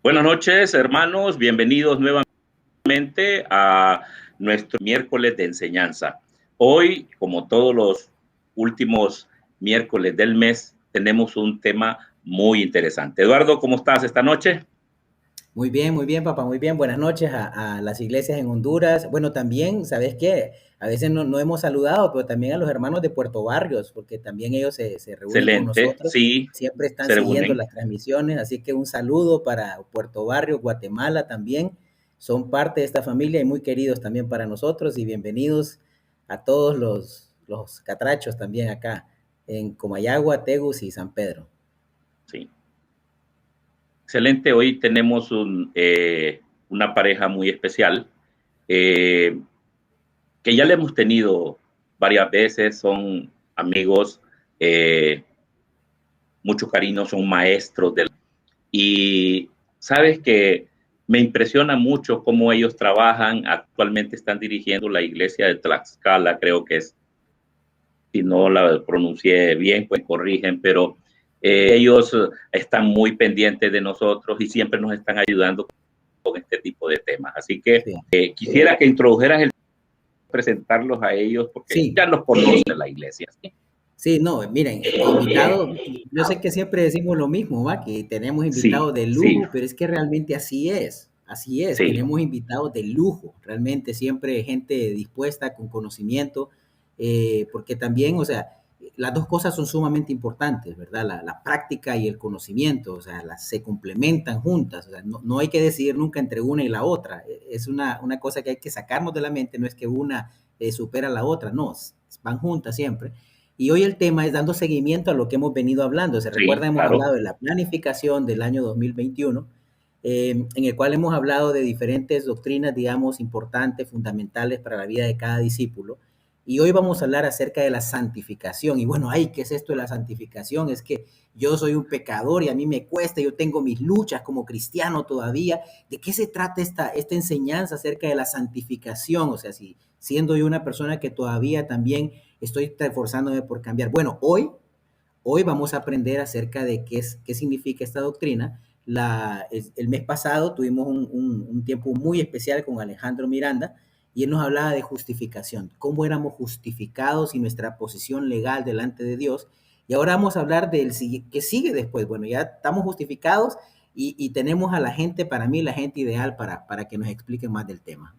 Buenas noches, hermanos. Bienvenidos nuevamente a nuestro miércoles de enseñanza. Hoy, como todos los últimos miércoles del mes, tenemos un tema muy interesante. Eduardo, ¿cómo estás esta noche? Muy bien, papá, muy bien. Buenas noches a las iglesias en Honduras. Bueno, también, ¿sabes qué? A veces no hemos saludado, pero también a los hermanos de Puerto Barrios, porque también ellos se reúnen con Excelente, nosotros. sí, Siempre están se siguiendo reúnen. las transmisiones, así que un saludo para Puerto Barrios, Guatemala también. Son parte de esta familia y muy queridos también para nosotros. Y bienvenidos a todos los catrachos también acá en Comayagua, Tegus y San Pedro. Sí. Excelente, hoy tenemos una pareja muy especial que ya le hemos tenido varias veces, son amigos, mucho cariño, son maestros y sabes que me impresiona mucho cómo ellos trabajan. Actualmente están dirigiendo la iglesia de Tlaxcala, creo que es, si no la pronuncié bien, pues corrigen, pero ellos están muy pendientes de nosotros y siempre nos están ayudando con este tipo de temas. Así que quisiera que introdujeras presentarlos a ellos porque ya los conocen de la iglesia. Sí, no, miren, invitados, yo sé que siempre decimos lo mismo, ¿va? Que tenemos invitados de lujo, pero es que realmente así es, tenemos invitados de lujo, realmente siempre gente dispuesta, con conocimiento, porque también, o sea, las dos cosas son sumamente importantes, ¿verdad? La práctica y el conocimiento, o sea, se complementan juntas, o sea, no hay que decidir nunca entre una y la otra, es una cosa que hay que sacarnos de la mente, no es que una supera a la otra, no, van juntas siempre. Y hoy el tema es dando seguimiento a lo que hemos venido hablando. Se recuerda, hemos hablado de la planificación del año 2021, en el cual hemos hablado de diferentes doctrinas, digamos, importantes, fundamentales para la vida de cada discípulo. Y hoy vamos a hablar acerca de la santificación. Y bueno, ay, ¿qué es esto de la santificación? Es que yo soy un pecador y a mí me cuesta, yo tengo mis luchas como cristiano todavía. ¿De qué se trata esta enseñanza acerca de la santificación? O sea, si siendo yo una persona que todavía también estoy esforzándome por cambiar. Bueno, hoy vamos a aprender acerca de qué significa esta doctrina. El mes pasado tuvimos un tiempo muy especial con Alejandro Miranda y él nos hablaba de justificación, cómo éramos justificados y nuestra posición legal delante de Dios. Y ahora vamos a hablar del que sigue después. Bueno, ya estamos justificados y tenemos a la gente, para mí, la gente ideal para que nos explique más del tema.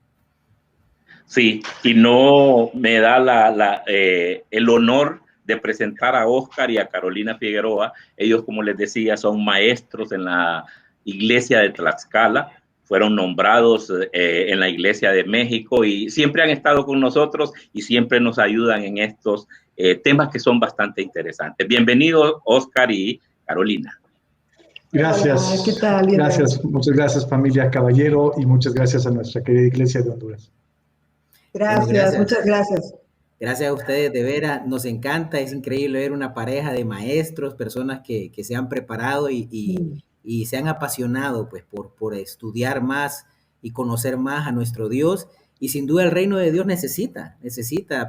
Sí, y no me da el honor de presentar a Oscar y a Carolina Figueroa. Ellos, como les decía, son maestros en la iglesia de Tlaxcala, fueron nombrados en la iglesia de México y siempre han estado con nosotros y siempre nos ayudan en estos temas que son bastante interesantes. Bienvenidos, Oscar y Carolina. Gracias. Hola, ¿qué tal? Gracias, muchas gracias, familia Caballero, y muchas gracias a nuestra querida iglesia de Honduras. Gracias, muchas gracias. Gracias a ustedes, de veras, nos encanta, es increíble ver una pareja de maestros, personas que se han preparado y se han apasionado pues, por estudiar más y conocer más a nuestro Dios. Y sin duda el reino de Dios necesita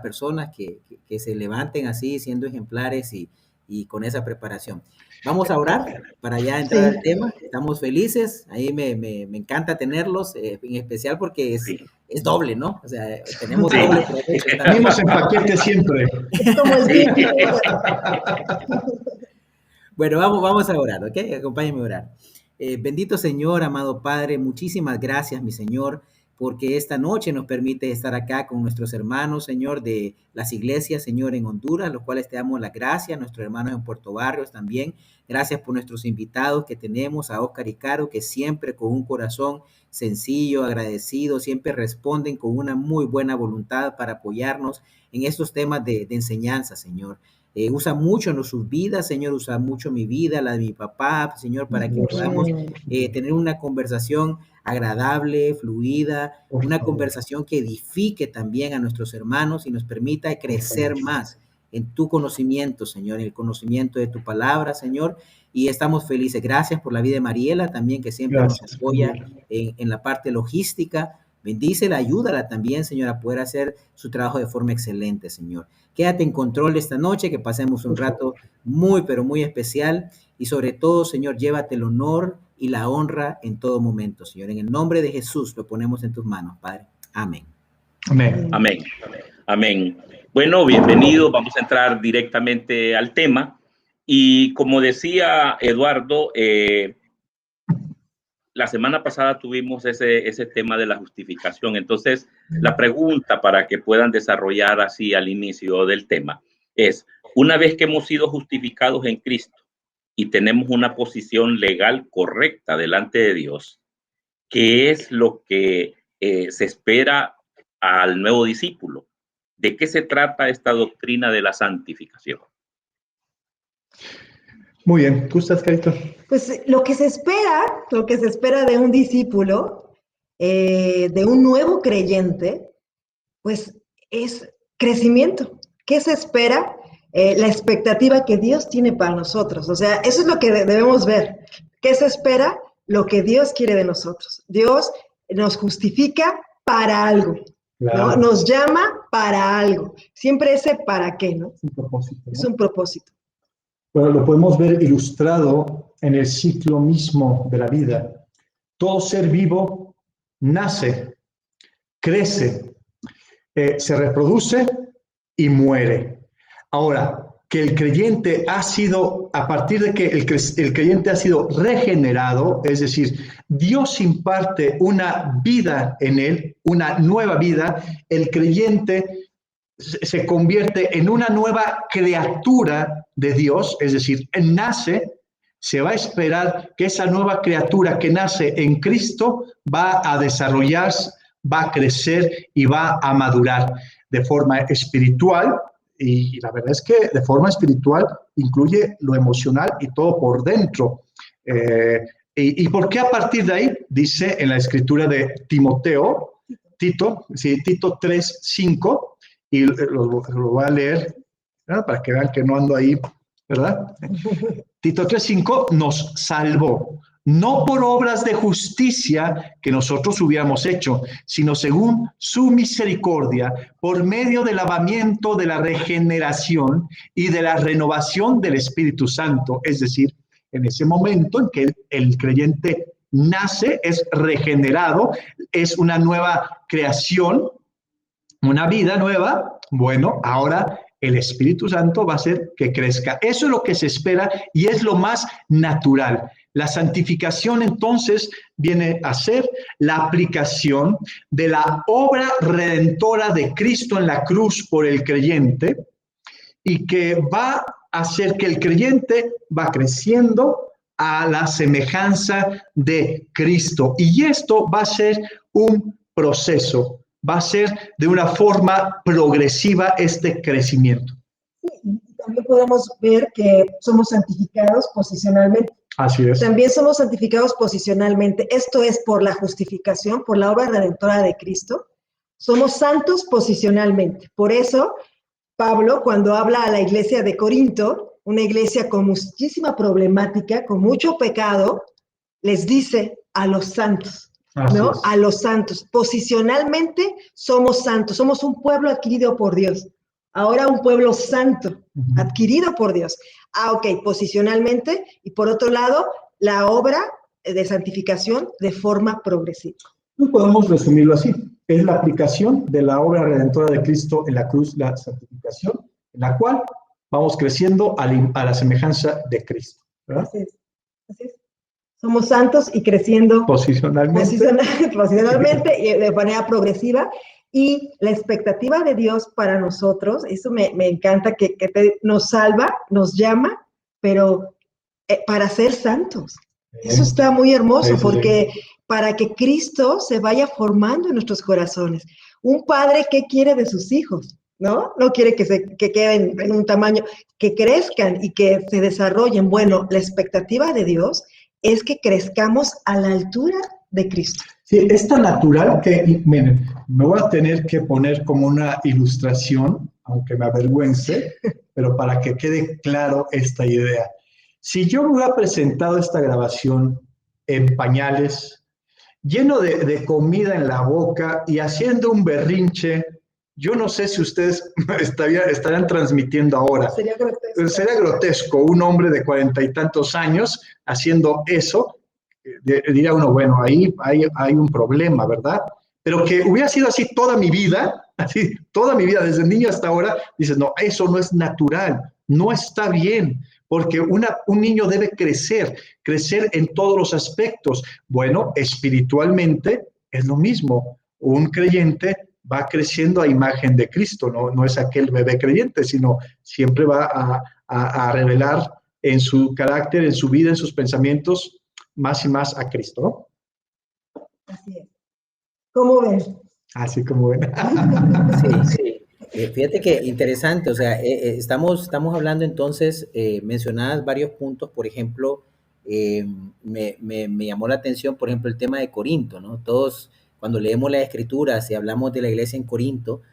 personas que se levanten así, siendo ejemplares y con esa preparación. Vamos a orar para ya entrar al tema. Estamos felices. Ahí me encanta tenerlos, en especial porque es doble, ¿no? O sea, tenemos doble provecho. Venimos en paquete siempre. Bueno, vamos a orar, ¿ok? Acompáñenme a orar. Bendito Señor, amado Padre, muchísimas gracias, mi Señor, porque esta noche nos permite estar acá con nuestros hermanos, Señor, de las iglesias, Señor, en Honduras, los cuales te damos la gracia, nuestros hermanos en Puerto Barrios también. Gracias por nuestros invitados que tenemos, a Oscar y Caro, que siempre con un corazón sencillo, agradecido, siempre responden con una muy buena voluntad para apoyarnos en estos temas de enseñanza, Señor. Usa mucho en sus vidas, Señor, usa mucho mi vida, la de mi papá, Señor, para que podamos tener una conversación agradable, fluida, una conversación que edifique también a nuestros hermanos y nos permita crecer más en tu conocimiento, Señor, en el conocimiento de tu palabra, Señor, y estamos felices. Gracias por la vida de Mariela también, que siempre nos apoya en la parte logística. Bendícela, ayúdala también, Señor, a poder hacer su trabajo de forma excelente, Señor. Quédate en control esta noche, que pasemos un rato muy, pero muy especial. Y sobre todo, Señor, llévate el honor y la honra en todo momento, Señor. En el nombre de Jesús lo ponemos en tus manos, Padre. Amén. Amén. Amén. Amén. Bueno, bienvenidos. Vamos a entrar directamente al tema. Y como decía Eduardo, la semana pasada tuvimos ese tema de la justificación. Entonces, la pregunta para que puedan desarrollar así al inicio del tema es, una vez que hemos sido justificados en Cristo y tenemos una posición legal correcta delante de Dios, ¿qué es lo que se espera al nuevo discípulo? ¿De qué se trata esta doctrina de la santificación? Muy bien, ¿tú estás, Carito? Pues lo que se espera de un discípulo, de un nuevo creyente, pues es crecimiento. ¿Qué se espera? La expectativa que Dios tiene para nosotros. O sea, eso es lo que debemos ver. ¿Qué se espera? Lo que Dios quiere de nosotros. Dios nos justifica para algo, claro, ¿no? Nos llama para algo. Siempre ese para qué, ¿no? Es un propósito, ¿no? Es un propósito. Bueno, lo podemos ver ilustrado en el ciclo mismo de la vida. Todo ser vivo nace, crece, se reproduce y muere. Ahora, que el creyente ha sido, a partir de que el creyente ha sido regenerado, es decir, Dios imparte una vida en él, una nueva vida, el creyente se convierte en una nueva criatura de Dios, es decir, nace, se va a esperar que esa nueva criatura que nace en Cristo va a desarrollarse, va a crecer y va a madurar de forma espiritual, y la verdad es que de forma espiritual incluye lo emocional y todo por dentro. ¿Y por qué a partir de ahí? Dice en la escritura de Tito 3:5, y lo voy a leer, ¿verdad? Para que vean que no ando ahí, ¿verdad? Tito 3:5 nos salvó, no por obras de justicia que nosotros hubiéramos hecho, sino según su misericordia, por medio del lavamiento de la regeneración y de la renovación del Espíritu Santo. Es decir, en ese momento en que el creyente nace, es regenerado, es una nueva creación, una vida nueva. Bueno, ahora el Espíritu Santo va a hacer que crezca. Eso es lo que se espera y es lo más natural. La santificación entonces viene a ser la aplicación de la obra redentora de Cristo en la cruz por el creyente, y que va a hacer que el creyente va creciendo a la semejanza de Cristo. Y esto va a ser un proceso, va a ser de una forma progresiva este crecimiento. Sí, también podemos ver que somos santificados posicionalmente. Así es. También somos santificados posicionalmente. Esto es por la justificación, por la obra redentora de Cristo. Somos santos posicionalmente. Por eso, Pablo, cuando habla a la iglesia de Corinto, una iglesia con muchísima problemática, con mucho pecado, les dice a los santos, ¿no? A los santos. Posicionalmente somos santos, somos un pueblo adquirido por Dios. Ahora un pueblo santo, adquirido por Dios. Ok, posicionalmente, y por otro lado, la obra de santificación de forma progresiva. No podemos resumirlo así. Es la aplicación de la obra redentora de Cristo en la cruz, la santificación, en la cual vamos creciendo a la semejanza de Cristo, ¿verdad? Así es, así es. Somos santos y creciendo posicionalmente y de manera progresiva. Y la expectativa de Dios para nosotros, eso me encanta, que nos salva, nos llama, pero para ser santos. Eso está muy hermoso, porque para que Cristo se vaya formando en nuestros corazones. Un padre, ¿qué quiere de sus hijos? ¿No? No quiere que queden en un tamaño, que crezcan y que se desarrollen. Bueno, la expectativa de Dios es que crezcamos a la altura de Cristo. Sí, es tan natural que, miren, me voy a tener que poner como una ilustración, aunque me avergüence, pero para que quede claro esta idea. Si yo me hubiera presentado esta grabación en pañales, lleno de comida en la boca y haciendo un berrinche, yo no sé si ustedes estarían transmitiendo ahora. Sería grotesco. Sería grotesco, un hombre de 40 y tantos años haciendo eso. Diría uno, bueno, ahí hay un problema, ¿verdad? Pero que hubiera sido así toda mi vida, desde niño hasta ahora, dices, no, eso no es natural, no está bien, porque un niño debe crecer en todos los aspectos. Bueno, espiritualmente es lo mismo. Un creyente va creciendo a imagen de Cristo, no es aquel bebé creyente, sino siempre va a revelar en su carácter, en su vida, en sus pensamientos, más y más a Cristo, ¿no? Así es. ¿Cómo ven? Así como ven. Sí. Fíjate que interesante, o sea, estamos hablando entonces, mencionadas varios puntos, por ejemplo, me llamó la atención, por ejemplo, el tema de Corinto, ¿no? Todos, cuando leemos las escrituras y hablamos de la iglesia en Corinto,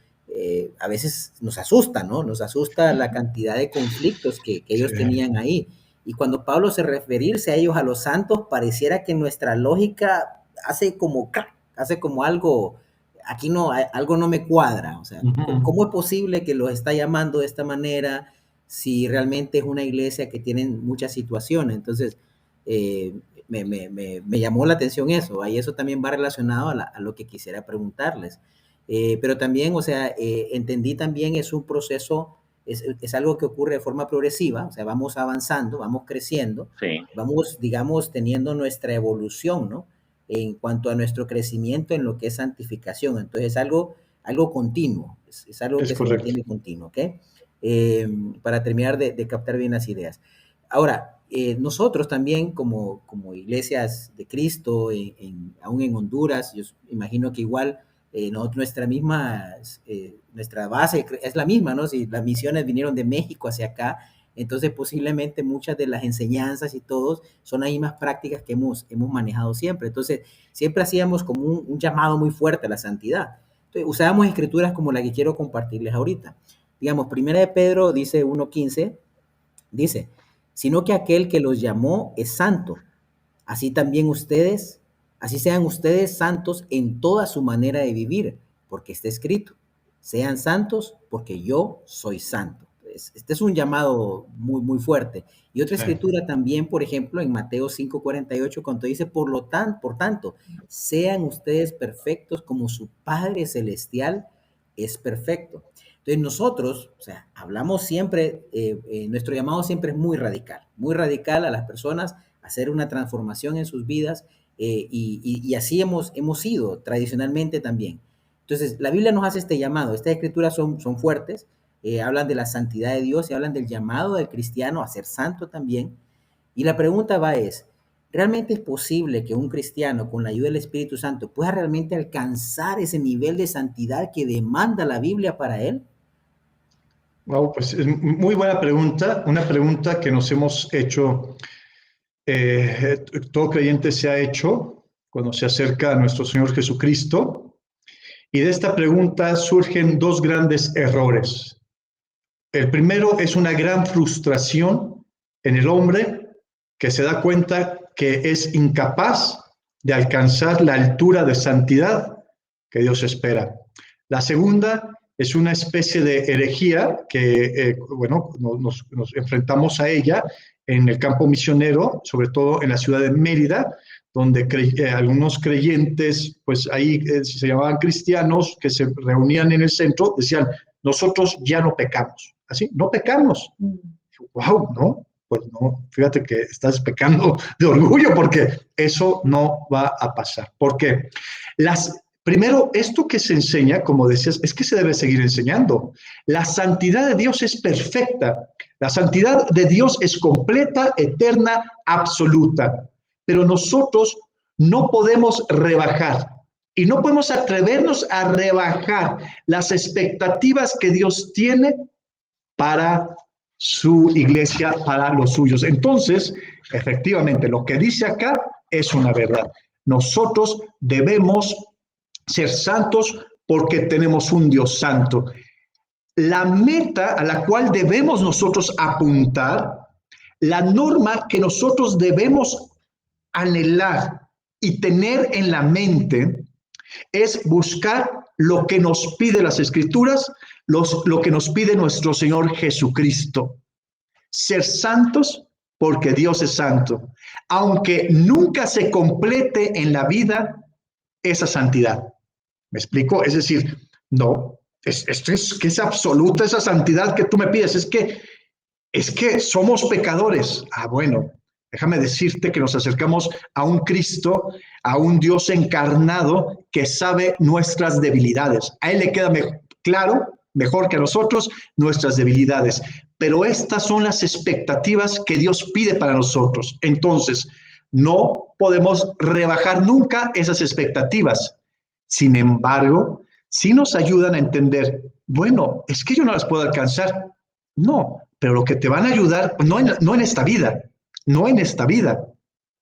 a veces nos asusta, ¿no? Nos asusta la cantidad de conflictos que ellos tenían ahí. Y cuando Pablo se referirse a ellos, a los santos, pareciera que nuestra lógica hace como algo, aquí no, algo no me cuadra. O sea, ¿cómo es posible que los está llamando de esta manera si realmente es una iglesia que tiene muchas situaciones? Entonces, me llamó la atención eso, y eso también va relacionado a lo que quisiera preguntarles. Pero también, o sea, entendí también es un proceso. Es algo que ocurre de forma progresiva, o sea, vamos avanzando, vamos creciendo, vamos, digamos, teniendo nuestra evolución, ¿no? En cuanto a nuestro crecimiento en lo que es santificación. Entonces, es algo continuo, es algo que se mantiene continuo, ¿ok? Para terminar de captar bien las ideas. Ahora, nosotros también, como iglesias de Cristo, aún en Honduras, yo imagino que igual, nuestra base es la misma, ¿no? Si las misiones vinieron de México hacia acá, entonces posiblemente muchas de las enseñanzas y todos son las mismas prácticas que hemos manejado siempre. Entonces, siempre hacíamos como un llamado muy fuerte a la santidad. Entonces, usábamos escrituras como la que quiero compartirles ahorita. Digamos, 1 de Pedro dice 1:15, dice, sino que aquel que los llamó es santo. Así también ustedes, así sean ustedes santos en toda su manera de vivir, porque está escrito, sean santos porque yo soy santo. Este es un llamado muy, muy fuerte. Y otra escritura también, por ejemplo, en Mateo 5:48, cuando dice, por tanto, sean ustedes perfectos como su Padre Celestial es perfecto. Entonces nosotros, o sea, hablamos siempre, nuestro llamado siempre es muy radical a las personas, hacer una transformación en sus vidas, y así hemos sido tradicionalmente también. Entonces, la Biblia nos hace este llamado, estas escrituras son fuertes, hablan de la santidad de Dios y hablan del llamado del cristiano a ser santo también. Y la pregunta es, ¿realmente es posible que un cristiano con la ayuda del Espíritu Santo pueda realmente alcanzar ese nivel de santidad que demanda la Biblia para él? Wow, pues es muy buena pregunta, una pregunta que nos hemos hecho, todo creyente se ha hecho cuando se acerca a nuestro Señor Jesucristo, y de esta pregunta surgen dos grandes errores. El primero es una gran frustración en el hombre que se da cuenta que es incapaz de alcanzar la altura de santidad que Dios espera. La segunda es una especie de herejía que, nos enfrentamos a ella en el campo misionero, sobre todo en la ciudad de Mérida, donde algunos creyentes, pues ahí se llamaban cristianos, que se reunían en el centro, decían, nosotros ya no pecamos. Así, no pecamos. Wow, ¿no? Pues no, fíjate que estás pecando de orgullo porque eso no va a pasar. ¿Por qué? Primero, esto que se enseña, como decías, es que se debe seguir enseñando. La santidad de Dios es perfecta. La santidad de Dios es completa, eterna, absoluta. Pero nosotros no podemos rebajar y no podemos atrevernos a rebajar las expectativas que Dios tiene para su iglesia, para los suyos. Entonces, efectivamente, lo que dice acá es una verdad. Nosotros debemos ser santos porque tenemos un Dios santo. La meta a la cual debemos nosotros apuntar, la norma que nosotros debemos anhelar y tener en la mente es buscar lo que nos pide las Escrituras, lo que nos pide nuestro Señor Jesucristo. Ser santos porque Dios es santo, aunque nunca se complete en la vida esa santidad. ¿Me explico? Es decir, no, esto es que es absoluta esa santidad que tú me pides, es que somos pecadores. Ah, bueno, déjame decirte que nos acercamos a un Cristo, a un Dios encarnado que sabe nuestras debilidades. A Él le queda mejor que a nosotros, nuestras debilidades. Pero estas son las expectativas que Dios pide para nosotros. Entonces, no podemos rebajar nunca esas expectativas. Sin embargo, sí nos ayudan a entender, bueno, es que yo no las puedo alcanzar. No, pero lo que te van a ayudar, no en esta vida,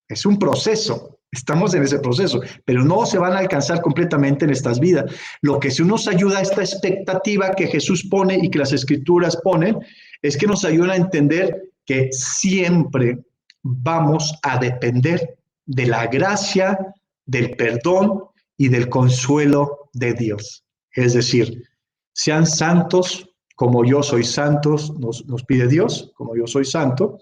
es un proceso, estamos en ese proceso, pero no se van a alcanzar completamente en estas vidas. Lo que sí nos ayuda a esta expectativa que Jesús pone y que las Escrituras ponen, es que nos ayuda a entender que siempre vamos a depender de la gracia, del perdón y del consuelo de Dios. Es decir, sean santos como yo soy santo, nos pide Dios, como yo soy santo,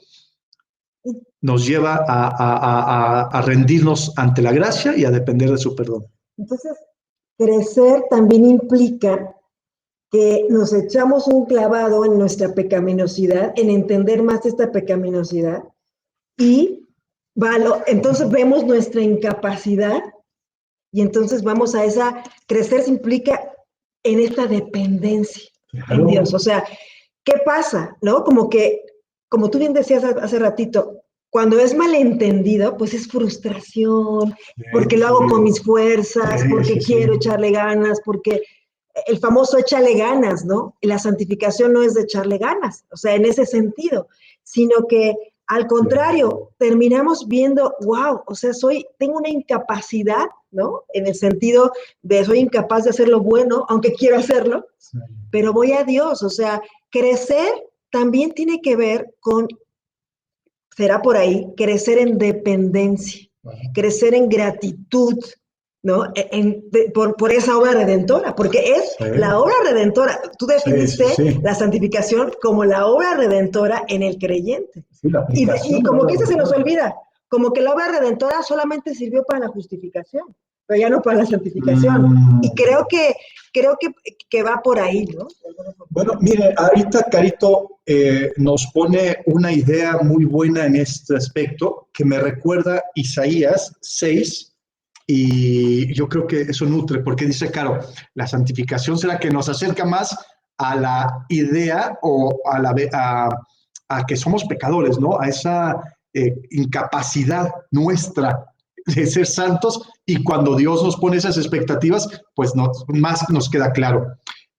nos lleva a rendirnos ante la gracia y a depender de su perdón. Entonces, crecer también implica que nos echamos un clavado en nuestra pecaminosidad, en entender más esta pecaminosidad, y entonces vemos nuestra incapacidad, y entonces vamos a crecer se implica en esta dependencia en Dios. O sea, ¿qué pasa? ¿No? Como tú bien decías hace ratito, cuando es malentendido, pues es frustración, porque lo hago con mis fuerzas, porque quiero echarle ganas, porque el famoso échale ganas, ¿no? La santificación no es de echarle ganas, o sea, en ese sentido, sino que Al contrario, terminamos viendo, wow, o sea, tengo una incapacidad, ¿no? En el sentido de soy incapaz de hacer lo bueno, aunque quiero hacerlo, sí, pero voy a Dios, o sea, crecer también tiene que ver con, será por ahí, crecer en dependencia, crecer en gratitud, ¿no? Por esa obra redentora, porque es sí, la obra redentora. Tú definiste sí. La santificación como la obra redentora en el creyente. Sí, y como que eso se nos olvida, como que la obra redentora solamente sirvió para la justificación, pero ya no para la santificación. Y creo que va por ahí, ¿no? Bueno, mire, ahorita Carito nos pone una idea muy buena en este aspecto que me recuerda Isaías 6, y yo creo que eso nutre, porque dice, claro, la santificación será que nos acerca más a la idea o a que somos pecadores, ¿no? A esa incapacidad nuestra de ser santos, y cuando Dios nos pone esas expectativas, pues más nos queda claro.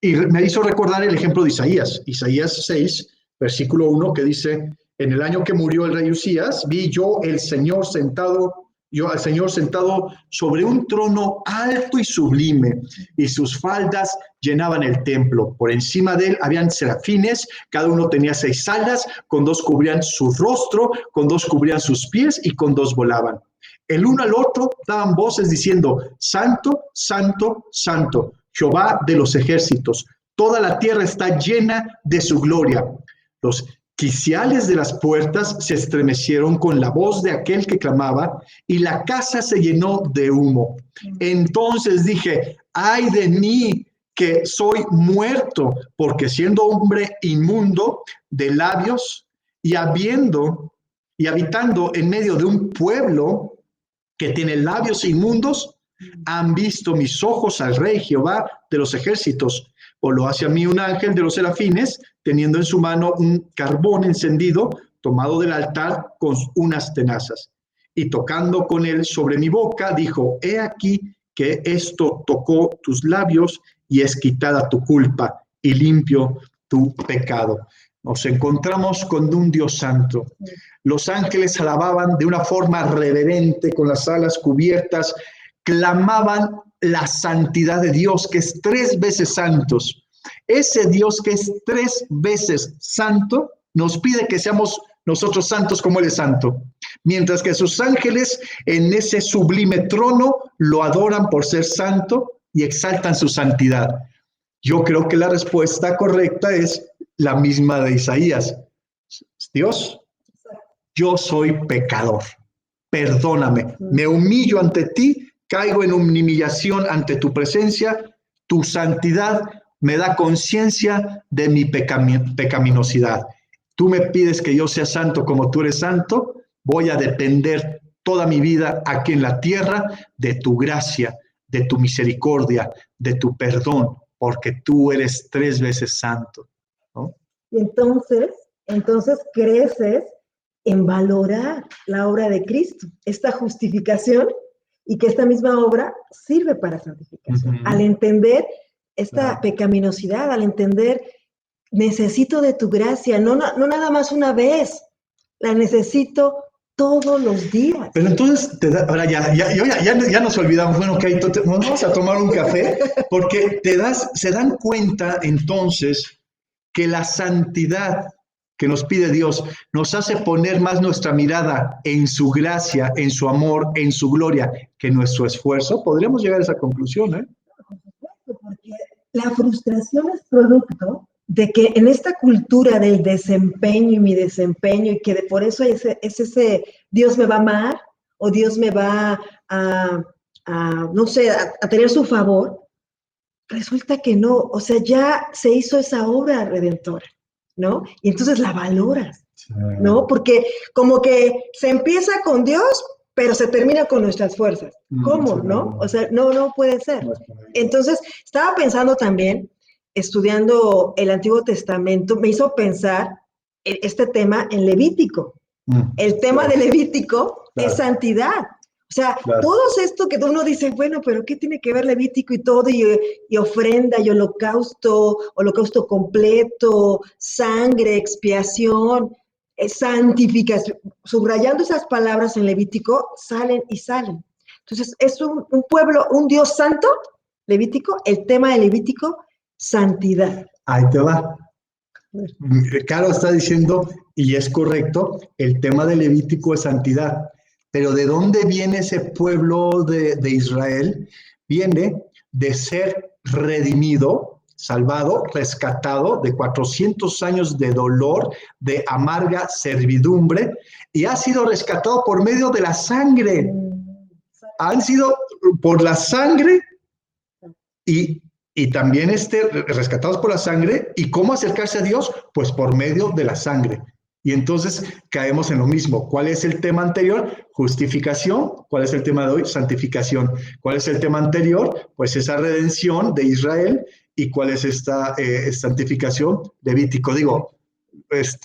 Y me hizo recordar el ejemplo de Isaías 6, versículo 1, que dice, en el año que murió el rey Usías, vi yo al Señor sentado sobre un trono alto y sublime, y sus faldas llenaban el templo. Por encima de él habían serafines, cada uno tenía 6 alas, con 2 cubrían su rostro, con 2 cubrían sus pies, y con 2 volaban. El uno al otro daban voces diciendo, Santo, Santo, Santo, Jehová de los ejércitos, toda la tierra está llena de su gloria. Los quiciales de las puertas se estremecieron con la voz de aquel que clamaba, y la casa se llenó de humo. Entonces dije, ay de mí, que soy muerto, porque siendo hombre inmundo de labios y habitando en medio de un pueblo que tiene labios inmundos, han visto mis ojos al Rey Jehová de los ejércitos. Voló hacia mí un ángel de los serafines, teniendo en su mano un carbón encendido, tomado del altar con unas tenazas. Y tocando con él sobre mi boca, dijo, he aquí que esto tocó tus labios, y es quitada tu culpa, y limpio tu pecado. Nos encontramos con un Dios santo. Los ángeles alababan de una forma reverente, con las alas cubiertas, clamaban la santidad de Dios, que es 3 veces santo. Ese Dios que es 3 veces santo, nos pide que seamos nosotros santos como Él es santo. Mientras que sus ángeles en ese sublime trono lo adoran por ser santo y exaltan su santidad. Yo creo que la respuesta correcta es la misma de Isaías. Dios, yo soy pecador, perdóname, me humillo ante ti, caigo en humillación ante tu presencia, tu santidad me da conciencia de mi pecaminosidad. Tú me pides que yo sea santo como tú eres santo, voy a depender toda mi vida aquí en la tierra de tu gracia, de tu misericordia, de tu perdón, porque tú eres 3 veces santo, ¿no? Y entonces creces en valorar la obra de Cristo, esta justificación, y que esta misma obra sirve para santificación. Al entender esta pecaminosidad, al entender, necesito de tu gracia, no nada más una vez, la necesito todos los días. Pero entonces, ahora ya nos olvidamos, bueno, que nos vamos a tomar un café, porque se dan cuenta entonces que la santidad que nos pide Dios nos hace poner más nuestra mirada en su gracia, en su amor, en su gloria, que nuestro esfuerzo. Podríamos llegar a esa conclusión, ¿eh? Porque la frustración es producto de que en esta cultura del desempeño y mi desempeño, y que por eso es ese Dios me va a amar, o Dios me va a tener su favor, resulta que no, o sea, ya se hizo esa obra redentora, ¿no? Y entonces la valoras, ¿no? Porque como que se empieza con Dios, pero se termina con nuestras fuerzas. ¿Cómo, no? O sea, no puede ser. Entonces, estaba pensando también, estudiando el Antiguo Testamento, me hizo pensar este tema en Levítico. El tema de Levítico es santidad. O sea, todo esto que uno dice, bueno, pero ¿qué tiene que ver Levítico y todo? Y ofrenda, y holocausto completo, sangre, expiación. santificación, subrayando esas palabras en Levítico, salen y salen. Entonces, es un pueblo, un Dios santo, Levítico, el tema de Levítico, santidad. Ahí te va. Caro está diciendo, y es correcto, el tema de Levítico es santidad. Pero ¿de dónde viene ese pueblo de Israel? Viene de ser redimido, salvado, rescatado de 400 años de dolor, de amarga servidumbre, y ha sido rescatado por medio de la sangre. Han sido por la sangre y también rescatados por la sangre. ¿Y cómo acercarse a Dios? Pues por medio de la sangre. Y entonces caemos en lo mismo. ¿Cuál es el tema anterior? Justificación. ¿Cuál es el tema de hoy? Santificación. ¿Cuál es el tema anterior? Pues esa redención de Israel. ¿Y cuál es esta santificación? Levítico. Digo, pues...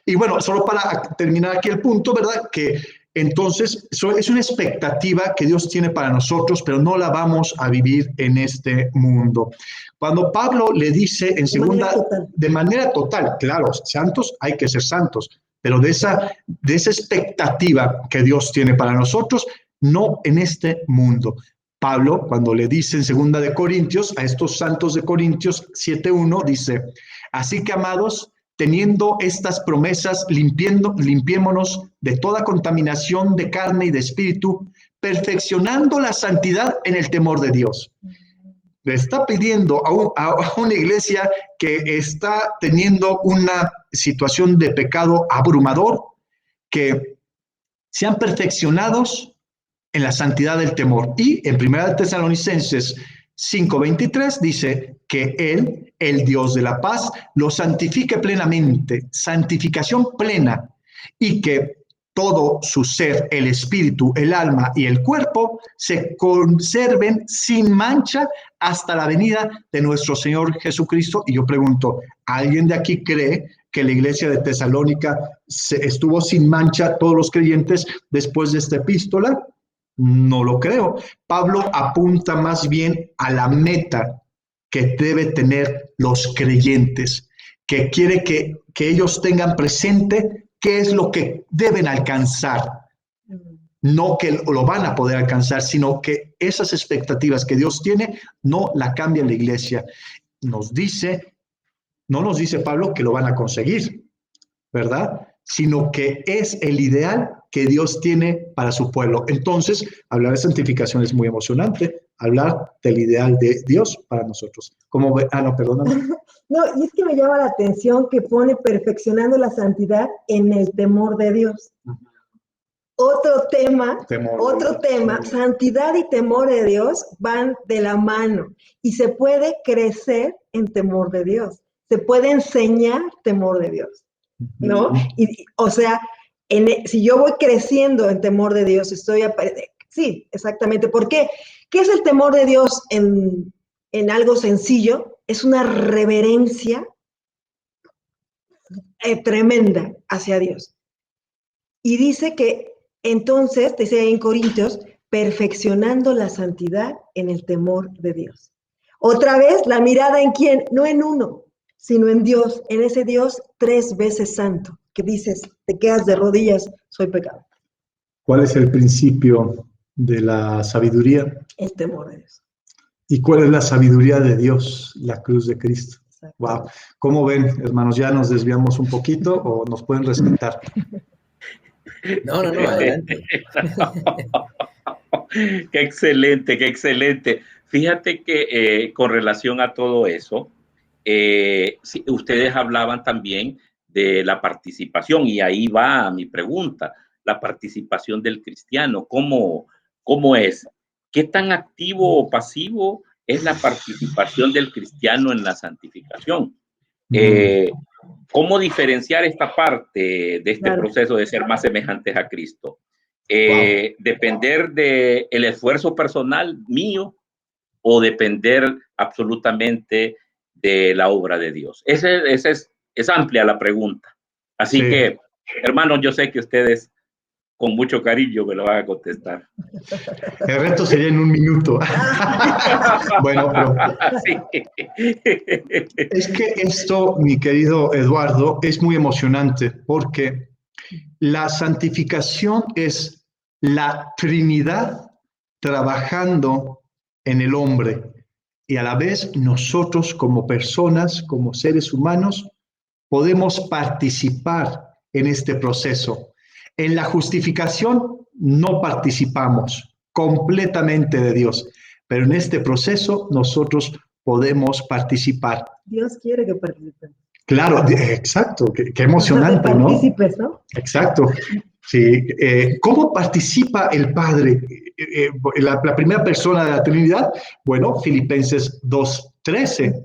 Y bueno, solo para terminar aquí el punto, ¿verdad? Que entonces es una expectativa que Dios tiene para nosotros, pero no la vamos a vivir en este mundo. Cuando Pablo le dice en segunda, de manera total, claro, santos hay que ser santos, pero de esa expectativa que Dios tiene para nosotros, no en este mundo. Pablo, cuando le dice en segunda de Corintios, a estos santos de Corintios 7:1, dice, así que amados, teniendo estas promesas, limpiémonos de toda contaminación de carne y de espíritu, perfeccionando la santidad en el temor de Dios. Le está pidiendo a una iglesia que está teniendo una situación de pecado abrumador, que sean perfeccionados en la santidad del temor. Y en 1 Tesalonicenses 5:23 dice que Él, el Dios de la paz, lo santifique plenamente, santificación plena, y que todo su ser, el espíritu, el alma y el cuerpo, se conserven sin mancha hasta la venida de nuestro Señor Jesucristo. Y yo pregunto, ¿alguien de aquí cree que la iglesia de Tesalónica estuvo sin mancha, todos los creyentes, después de esta epístola? No lo creo. Pablo apunta más bien a la meta que debe tener los creyentes, que quiere que ellos tengan presente qué es lo que deben alcanzar. No que lo van a poder alcanzar, sino que esas expectativas que Dios tiene no la cambia la iglesia. No nos dice Pablo que lo van a conseguir, ¿verdad? Sino que es el ideal que Dios tiene para su pueblo. Entonces, hablar de santificación es muy emocionante, hablar del ideal de Dios para nosotros. ¿Cómo ve? No, perdóname. No, y es que me llama la atención que pone perfeccionando la santidad en el temor de Dios. Otro tema, santidad y temor de Dios van de la mano y se puede crecer en temor de Dios, se puede enseñar temor de Dios, ¿no? Y, o sea, si yo voy creciendo en temor de Dios, sí, exactamente. ¿Por qué? ¿Qué es el temor de Dios en algo sencillo? Es una reverencia tremenda hacia Dios. Y dice que entonces, dice en Corintios, perfeccionando la santidad en el temor de Dios. Otra vez, la mirada en quién, no en uno, sino en Dios, en ese Dios 3 veces santo, que dices, te quedas de rodillas, soy pecador. ¿Cuál es el principio de la sabiduría? El temor de Dios. ¿Y cuál es la sabiduría de Dios? La cruz de Cristo. Wow. ¿Cómo ven, hermanos? ¿Ya nos desviamos un poquito o nos pueden respetar? No, adelante. Qué excelente, qué excelente. Fíjate que con relación a todo eso, sí, ustedes hablaban también de la participación y ahí va mi pregunta, la participación del cristiano, ¿cómo es? ¿Qué tan activo o pasivo es la participación del cristiano en la santificación? ¿Cómo diferenciar esta parte de este proceso de ser más semejantes a Cristo? ¿Depender del esfuerzo personal mío o depender absolutamente de la obra de Dios? Es amplia la pregunta. Así que, hermanos, yo sé que ustedes con mucho cariño me lo van a contestar. El resto sería en 1 minuto. Bueno, pero sí. Es que esto, mi querido Eduardo, es muy emocionante porque la santificación es la Trinidad trabajando en el hombre y a la vez nosotros como personas, como seres humanos, podemos participar en este proceso. En la justificación no participamos completamente de Dios, pero en este proceso nosotros podemos participar. Dios quiere que participemos. Claro, exacto, qué emocionante, ¿no? Partícipes, ¿no? Exacto. Sí. ¿Cómo participa el Padre? La primera persona de la Trinidad, bueno, Filipenses 2:13,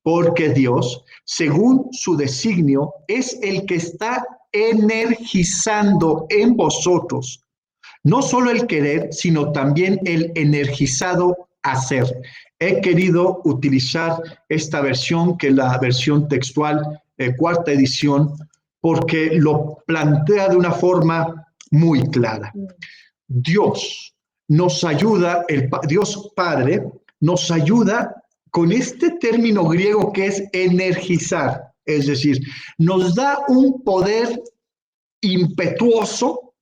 porque Dios, según su designio, es el que está energizando en vosotros, no solo el querer, sino también el energizado hacer. He querido utilizar esta versión, que es la versión textual, cuarta edición, porque lo plantea de una forma muy clara. Dios nos ayuda, Dios Padre nos ayuda con este término griego que es energizar, es decir, nos da un poder impetuoso,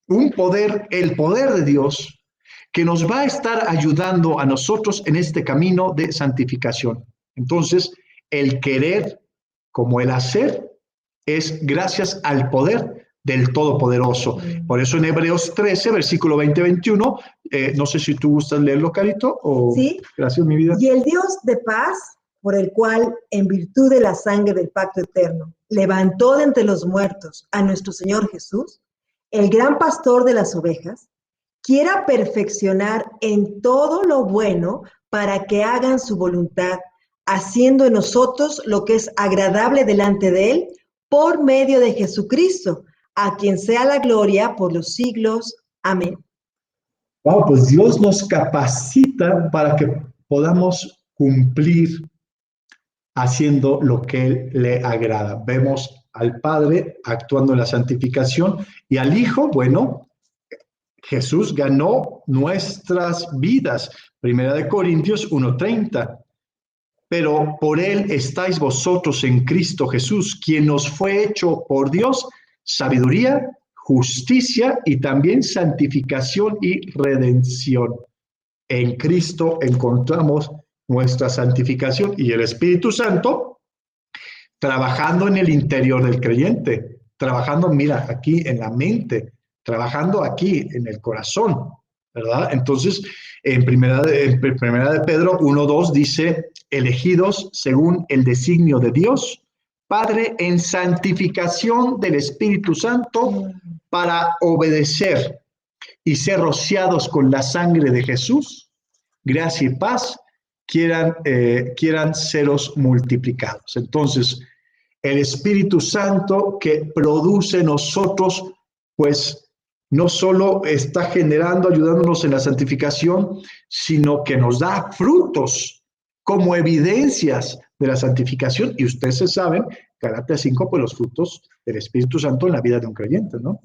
el poder de Dios, que nos va a estar ayudando a nosotros en este camino de santificación. Entonces, el querer como el hacer es gracias al poder del Todopoderoso. Por eso en Hebreos 13, versículo 20-21, no sé si tú gustas leerlo, Carito, o... Sí. Gracias, mi vida. Y el Dios de paz, por el cual, en virtud de la sangre del pacto eterno, levantó de entre los muertos a nuestro Señor Jesús, el gran pastor de las ovejas, quiera perfeccionar en todo lo bueno para que hagan su voluntad, haciendo en nosotros lo que es agradable delante de Él, por medio de Jesucristo, a quien sea la gloria por los siglos. Amén. Wow, pues Dios nos capacita para que podamos cumplir haciendo lo que Él le agrada. Vemos al Padre actuando en la santificación y al Hijo, bueno, Jesús ganó nuestras vidas. 1 Corintios 1:30. Pero por Él estáis vosotros en Cristo Jesús, quien nos fue hecho por Dios sabiduría, justicia y también santificación y redención. En Cristo encontramos nuestra santificación y el Espíritu Santo trabajando en el interior del creyente, trabajando, mira, aquí en la mente, trabajando aquí en el corazón, ¿verdad? Entonces, en primera de Pedro 1:2 dice, elegidos según el designio de Dios, Padre, en santificación del Espíritu Santo para obedecer y ser rociados con la sangre de Jesús, gracia y paz quieran seros multiplicados. Entonces, el Espíritu Santo que produce en nosotros, pues no solo está generando, ayudándonos en la santificación, sino que nos da frutos como evidencias de la santificación. Y ustedes se saben, Gálatas 5, pues los frutos del Espíritu Santo en la vida de un creyente, ¿no?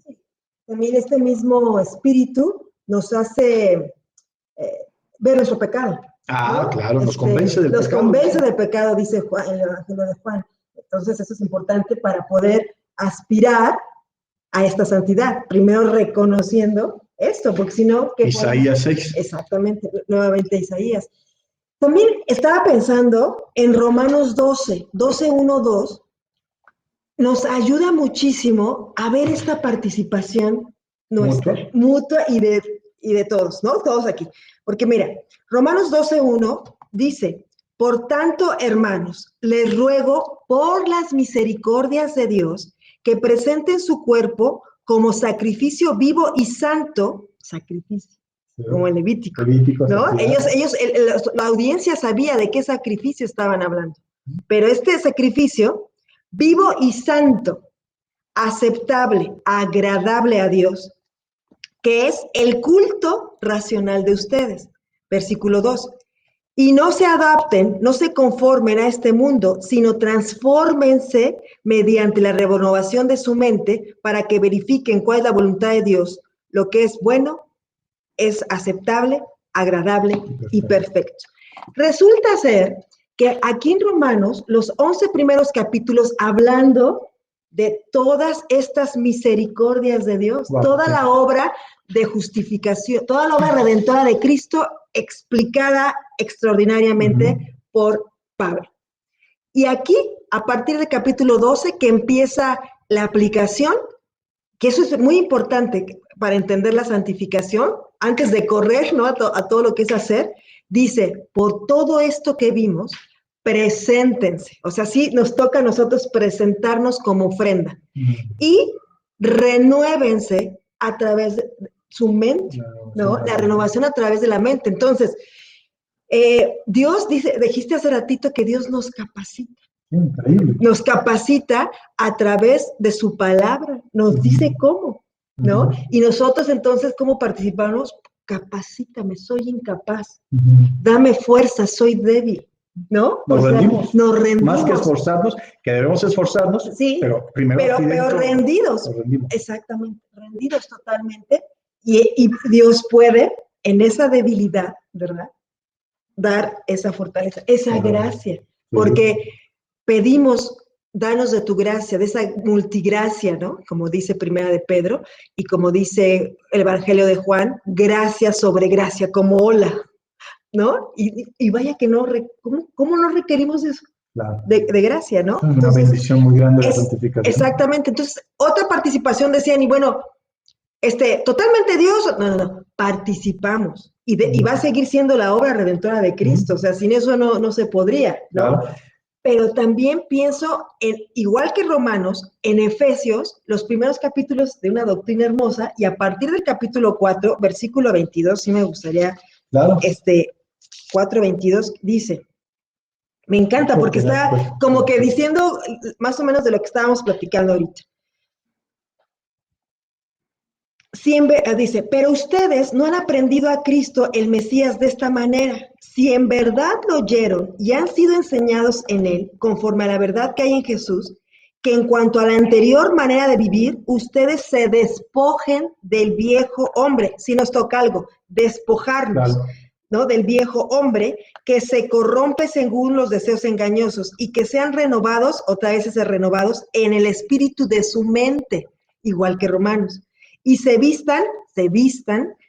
También este mismo Espíritu nos hace ver nuestro pecado. Ah, ¿no? Claro, nos convence del pecado. Nos convence del pecado, dice Juan, en el Evangelio de Juan. Entonces, eso es importante para poder aspirar a esta santidad. Primero reconociendo esto, porque si no... Isaías 6. Exactamente, nuevamente Isaías. También estaba pensando en Romanos 12:1-2, nos ayuda muchísimo a ver esta participación nuestra, mutua y de todos, ¿no? Todos aquí. Porque mira, Romanos 12:1 dice, por tanto, hermanos, les ruego por las misericordias de Dios que presenten su cuerpo como sacrificio vivo y santo, sacrificio, como el Levítico, ¿no? La audiencia sabía de qué sacrificio estaban hablando, pero este sacrificio vivo y santo, aceptable, agradable a Dios, que es el culto racional de ustedes. Versículo 2. Y no se adapten, no se conformen a este mundo, sino transfórmense mediante la renovación de su mente para que verifiquen cuál es la voluntad de Dios, lo que es bueno, es aceptable, agradable y perfecto. Resulta ser que aquí en Romanos, los 11 primeros capítulos, hablando de todas estas misericordias de Dios, toda la obra de justificación, toda la obra redentora de Cristo explicada extraordinariamente por Pablo. Y aquí, a partir del capítulo 12, que empieza la aplicación, que eso es muy importante para entender la santificación, antes de correr, ¿no?, a todo lo que es hacer, dice, por todo esto que vimos, preséntense. O sea, sí nos toca a nosotros presentarnos como ofrenda. Y renuévense a través de su mente, ¿no? La renovación a través de la mente. Entonces, Dios dice, dijiste hace ratito que Dios nos capacita. Increíble. Nos capacita a través de su palabra, nos dice cómo, ¿no? Y nosotros entonces, ¿cómo participamos? Capacítame, soy incapaz, dame fuerza, soy débil, ¿no? Nos rendimos. Nos rendimos. Más que esforzarnos, que debemos esforzarnos, sí, pero primero pero rendidos. Exactamente, rendidos totalmente. Y Dios puede, en esa debilidad, ¿verdad?, dar esa fortaleza, esa gracia, porque pedimos, danos de tu gracia, de esa multigracia, ¿no? Como dice Primera de Pedro, y como dice el Evangelio de Juan, gracia sobre gracia, como ola, ¿no? Y vaya que no, ¿cómo no requerimos eso? Claro. De gracia, ¿no? Una Entonces, bendición muy grande la santificación. Exactamente. Entonces, otra participación decían, y bueno, totalmente Dios, no, participamos. Y va a seguir siendo la obra redentora de Cristo. O sea, sin eso no se podría, ¿no? Claro. Pero también pienso, igual que Romanos, en Efesios, los primeros capítulos de una doctrina hermosa, y a partir del capítulo 4, versículo 22, sí me gustaría, claro. 4:22, dice, me encanta porque está como que diciendo más o menos de lo que estábamos platicando ahorita. Dice, pero ustedes no han aprendido a Cristo, el Mesías, de esta manera. Si en verdad lo oyeron y han sido enseñados en él, conforme a la verdad que hay en Jesús, que en cuanto a la anterior manera de vivir, ustedes se despojen del viejo hombre. Si nos toca algo, despojarnos, claro, ¿no?, del viejo hombre que se corrompe según los deseos engañosos, y que sean renovados, otra vez renovados, en el espíritu de su mente, igual que Romanos. Y se vistan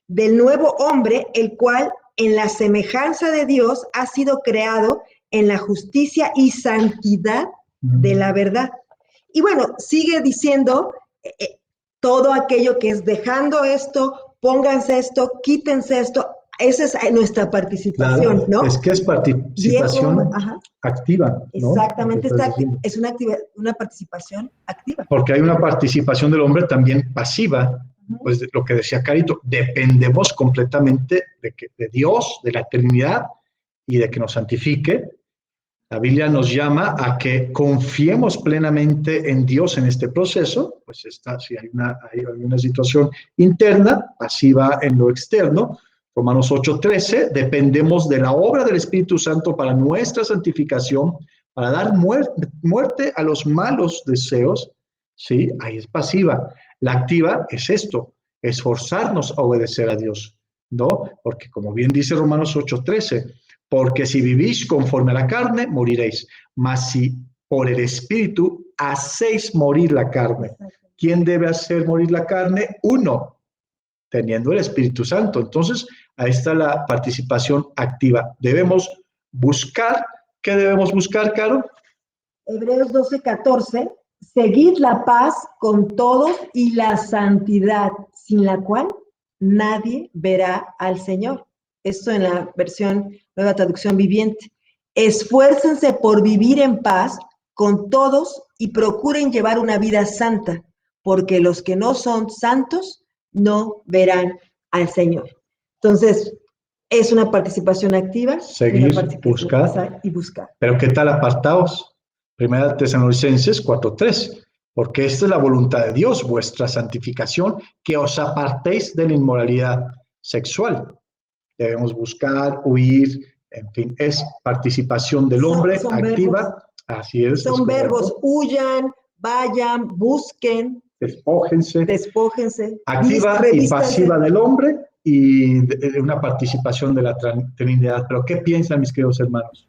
del nuevo hombre, el cual en la semejanza de Dios ha sido creado en la justicia y santidad de la verdad. Y bueno, sigue diciendo todo aquello que es dejando esto, pónganse esto, quítense esto. Esa es nuestra participación, claro, ¿no? Es que es participación activa, ¿no? Exactamente, es una participación activa. Porque hay una participación del hombre también pasiva, pues de lo que decía Carito, dependemos completamente de Dios, de la eternidad y de que nos santifique. La Biblia nos llama a que confiemos plenamente en Dios en este proceso, pues si hay una situación interna, pasiva en lo externo. Romanos 8:13, dependemos de la obra del Espíritu Santo para nuestra santificación, para dar muerte a los malos deseos, ¿sí? Ahí es pasiva. La activa es esto, esforzarnos a obedecer a Dios, ¿no? Porque como bien dice Romanos 8:13, porque si vivís conforme a la carne, moriréis, mas si por el Espíritu hacéis morir la carne. ¿Quién debe hacer morir la carne? Uno, teniendo el Espíritu Santo. Entonces, ahí está la participación activa. Debemos buscar, ¿qué debemos buscar, Caro? Hebreos 12:14, seguid la paz con todos y la santidad, sin la cual nadie verá al Señor. Esto en la versión Nueva Traducción Viviente. Esfuércense por vivir en paz con todos y procuren llevar una vida santa, porque los que no son santos no verán al Señor. Entonces, es una participación activa. Seguir, buscar. Y buscar. Pero ¿qué tal apartaos? Primera Tesalonicenses 4:3. Porque esta es la voluntad de Dios, vuestra santificación, que os apartéis de la inmoralidad sexual. Debemos buscar, huir, en fin, es participación del hombre activa. Así es. Son verbos, huyan, vayan, busquen, despójense, activa y pasiva del hombre y de una participación de la Trinidad. Pero ¿qué piensan mis queridos hermanos?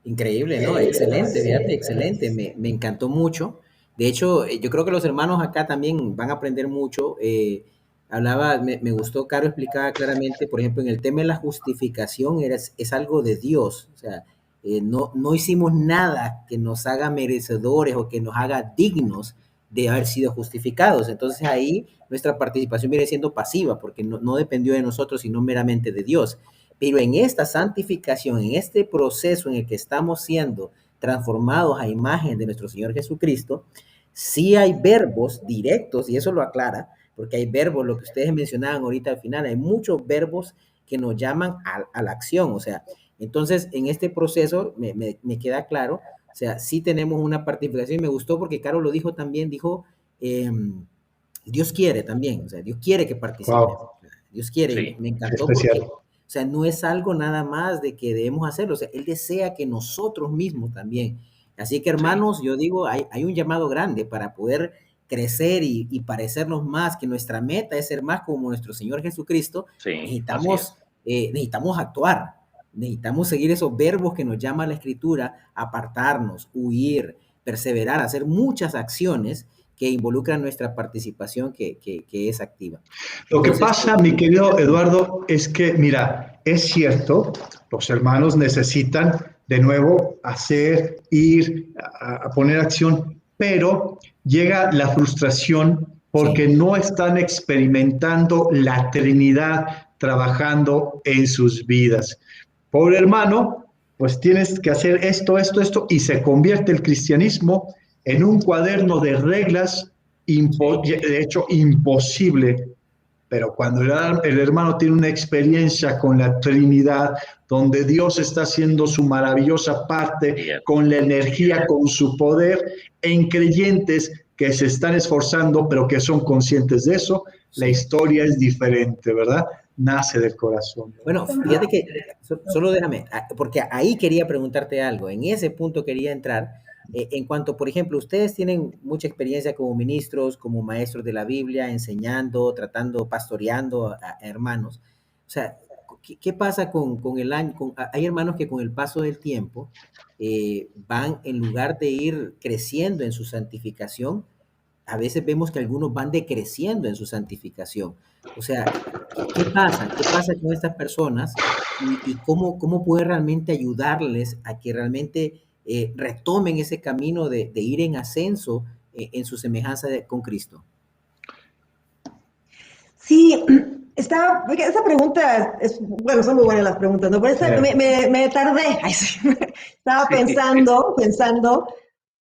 Increíble, ¿no? Excelente, fíjate, excelente. Me encantó mucho. De hecho, yo creo que los hermanos acá también van a aprender mucho. Me gustó, Caro explicaba claramente, por ejemplo, en el tema de la justificación es algo de Dios. O sea, no hicimos nada que nos haga merecedores o que nos haga dignos de haber sido justificados. Entonces ahí nuestra participación viene siendo pasiva porque no dependió de nosotros, sino meramente de Dios. Pero en esta santificación, en este proceso en el que estamos siendo transformados a imagen de nuestro Señor Jesucristo, sí hay verbos directos, y eso lo aclara, porque hay verbos, lo que ustedes mencionaban ahorita al final, hay muchos verbos que nos llaman a la acción. O sea, entonces en este proceso me queda claro, o sea, sí tenemos una participación, y me gustó porque Caro lo dijo también, dijo, Dios quiere también, o sea, Dios quiere que participemos. Wow. Dios quiere, sí, me encantó porque, o sea, no es algo nada más de que debemos hacerlo, o sea, Él desea que nosotros mismos también. Así que, hermanos, sí, yo digo, hay un llamado grande para poder crecer y parecernos más, que nuestra meta es ser más como nuestro Señor Jesucristo. Sí, necesitamos actuar, necesitamos seguir esos verbos que nos llama la Escritura, apartarnos, huir, perseverar, hacer muchas acciones que involucran nuestra participación que es activa. Lo que pasa, mi querido Eduardo, es que, mira, es cierto, los hermanos necesitan de nuevo hacer, ir, a poner acción, pero llega la frustración porque sí, no están experimentando la Trinidad trabajando en sus vidas. Pobre hermano, pues tienes que hacer esto, y se convierte el cristianismo en un cuaderno de reglas, de hecho, imposible. Pero cuando el hermano tiene una experiencia con la Trinidad, donde Dios está haciendo su maravillosa parte, con la energía, con su poder, en creyentes que se están esforzando, pero que son conscientes de eso, la historia es diferente, ¿verdad? Nace del corazón. Bueno, fíjate que, solo déjame, porque ahí quería preguntarte algo, en ese punto quería entrar, en cuanto, por ejemplo, ustedes tienen mucha experiencia como ministros, como maestros de la Biblia, enseñando, tratando, pastoreando a hermanos. O sea, ¿qué pasa con el año? Hay hermanos que con el paso del tiempo van, en lugar de ir creciendo en su santificación, a veces vemos que algunos van decreciendo en su santificación. O sea, ¿qué pasa? ¿Qué pasa con estas personas? Y cómo puede realmente ayudarles a que realmente retomen ese camino de ir en ascenso en su semejanza con Cristo? Sí, esa pregunta, bueno, son muy buenas las preguntas, ¿no? Pero me tardé, estaba pensando, bueno,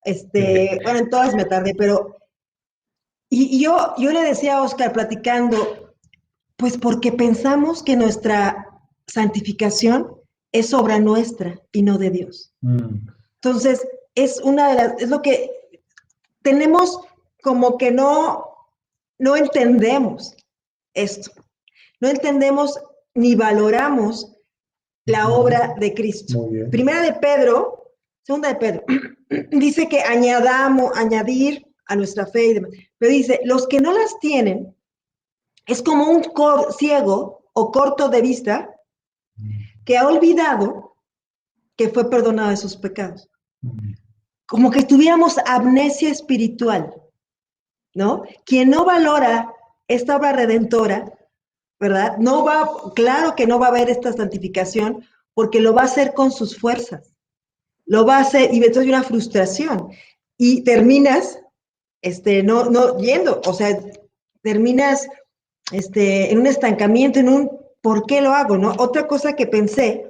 en todas me tardé, pero y yo le decía a Oscar platicando, pues porque pensamos que nuestra santificación es obra nuestra y no de Dios. Entonces, es lo que tenemos como que no entendemos esto. No entendemos ni valoramos la obra de Cristo. Primera de Pedro, segunda de Pedro, dice que añadir a nuestra fe y demás. Pero dice, los que no las tienen, es como un ciego o corto de vista que ha olvidado que fue perdonado de sus pecados. Como que tuviéramos amnesia espiritual, ¿no? Quien no valora esta obra redentora, ¿verdad? Claro que no va a haber esta santificación porque lo va a hacer con sus fuerzas. Lo va a hacer y entonces hay una frustración. Y terminas, no yendo, o sea, terminas en un estancamiento, en un ¿por qué lo hago? ¿No? Otra cosa que pensé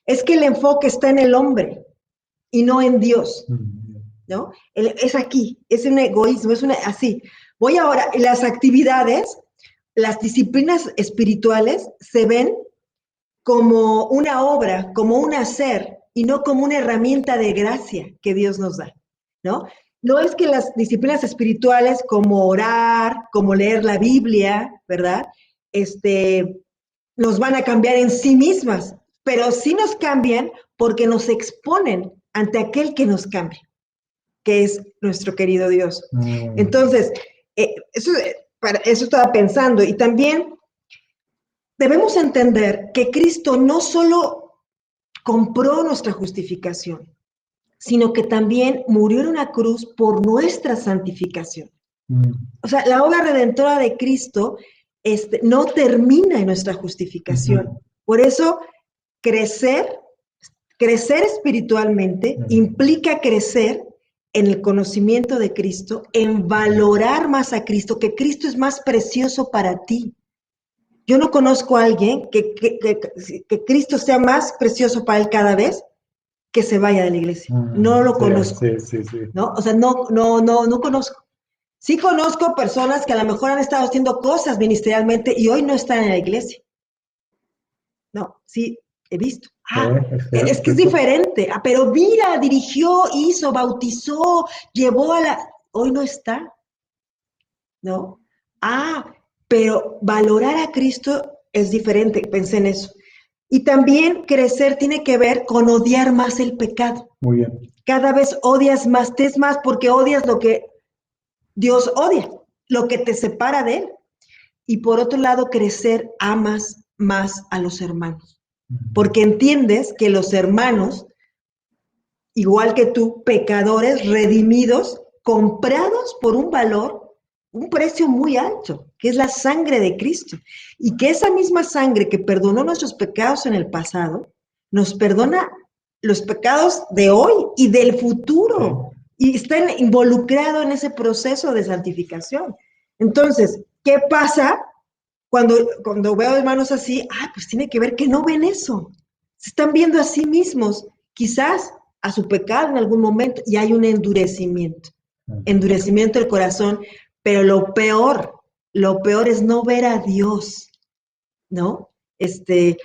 es que el enfoque está en el hombre y no en Dios, ¿no? Es aquí, es un egoísmo, así. Voy ahora, las actividades, las disciplinas espirituales se ven como una obra, como un hacer, y no como una herramienta de gracia que Dios nos da, ¿no? No es que las disciplinas espirituales como orar, como leer la Biblia, ¿verdad? Nos van a cambiar en sí mismas, pero sí nos cambian porque nos exponen ante aquel que nos cambia, que es nuestro querido Dios. Entonces, eso estaba pensando. Y también debemos entender que Cristo no solo compró nuestra justificación, sino que también murió en una cruz por nuestra santificación. O sea, la obra redentora de Cristo no termina en nuestra justificación. Por eso, crecer espiritualmente implica crecer en el conocimiento de Cristo, en valorar más a Cristo, que Cristo es más precioso para ti. Yo no conozco a alguien que Cristo sea más precioso para él cada vez que se vaya de la iglesia. No lo conozco. Sí. ¿No? O sea, no conozco. Sí conozco personas que a lo mejor han estado haciendo cosas ministerialmente y hoy no están en la iglesia. No, sí, he visto. Es que es diferente. Pero mira, dirigió, hizo, bautizó, llevó a la... Hoy no está. ¿No? Pero valorar a Cristo es diferente. Pensé en eso. Y también crecer tiene que ver con odiar más el pecado. Muy bien. Cada vez odias más, te es más porque odias lo que Dios odia, lo que te separa de Él. Y por otro lado, crecer, amas más a los hermanos. Porque entiendes que los hermanos, igual que tú, pecadores, redimidos, comprados por un valor, un precio muy alto, que es la sangre de Cristo. Y que esa misma sangre que perdonó nuestros pecados en el pasado, nos perdona los pecados de hoy y del futuro. Y está involucrado en ese proceso de santificación. Entonces, ¿qué pasa cuando veo hermanos así? Pues tiene que ver que no ven eso. Se están viendo a sí mismos, quizás a su pecado en algún momento, y hay un endurecimiento del corazón. Pero lo peor es no ver a Dios, ¿no?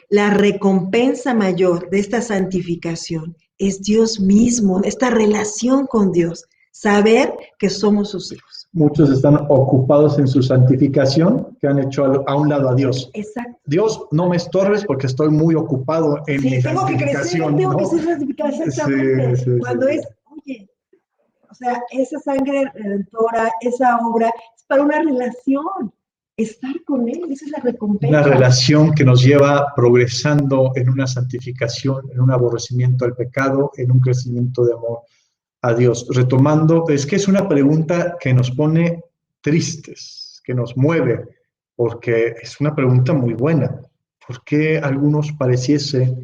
La recompensa mayor de esta santificación es Dios mismo, esta relación con Dios, saber que somos sus hijos. Muchos están ocupados en su santificación, que han hecho a un lado a Dios. Exacto. Dios, no me estorbes porque estoy muy ocupado en mi santificación. Tengo que ser santificado, exactamente. Sí, Cuando es, oye, o sea, esa sangre redentora, esa obra, es para una relación. Estar con Él, esa es la recompensa. Una relación que nos lleva progresando en una santificación, en un aborrecimiento al pecado, en un crecimiento de amor a Dios. Retomando, es que es una pregunta que nos pone tristes, que nos mueve, porque es una pregunta muy buena. ¿Por qué a algunos pareciese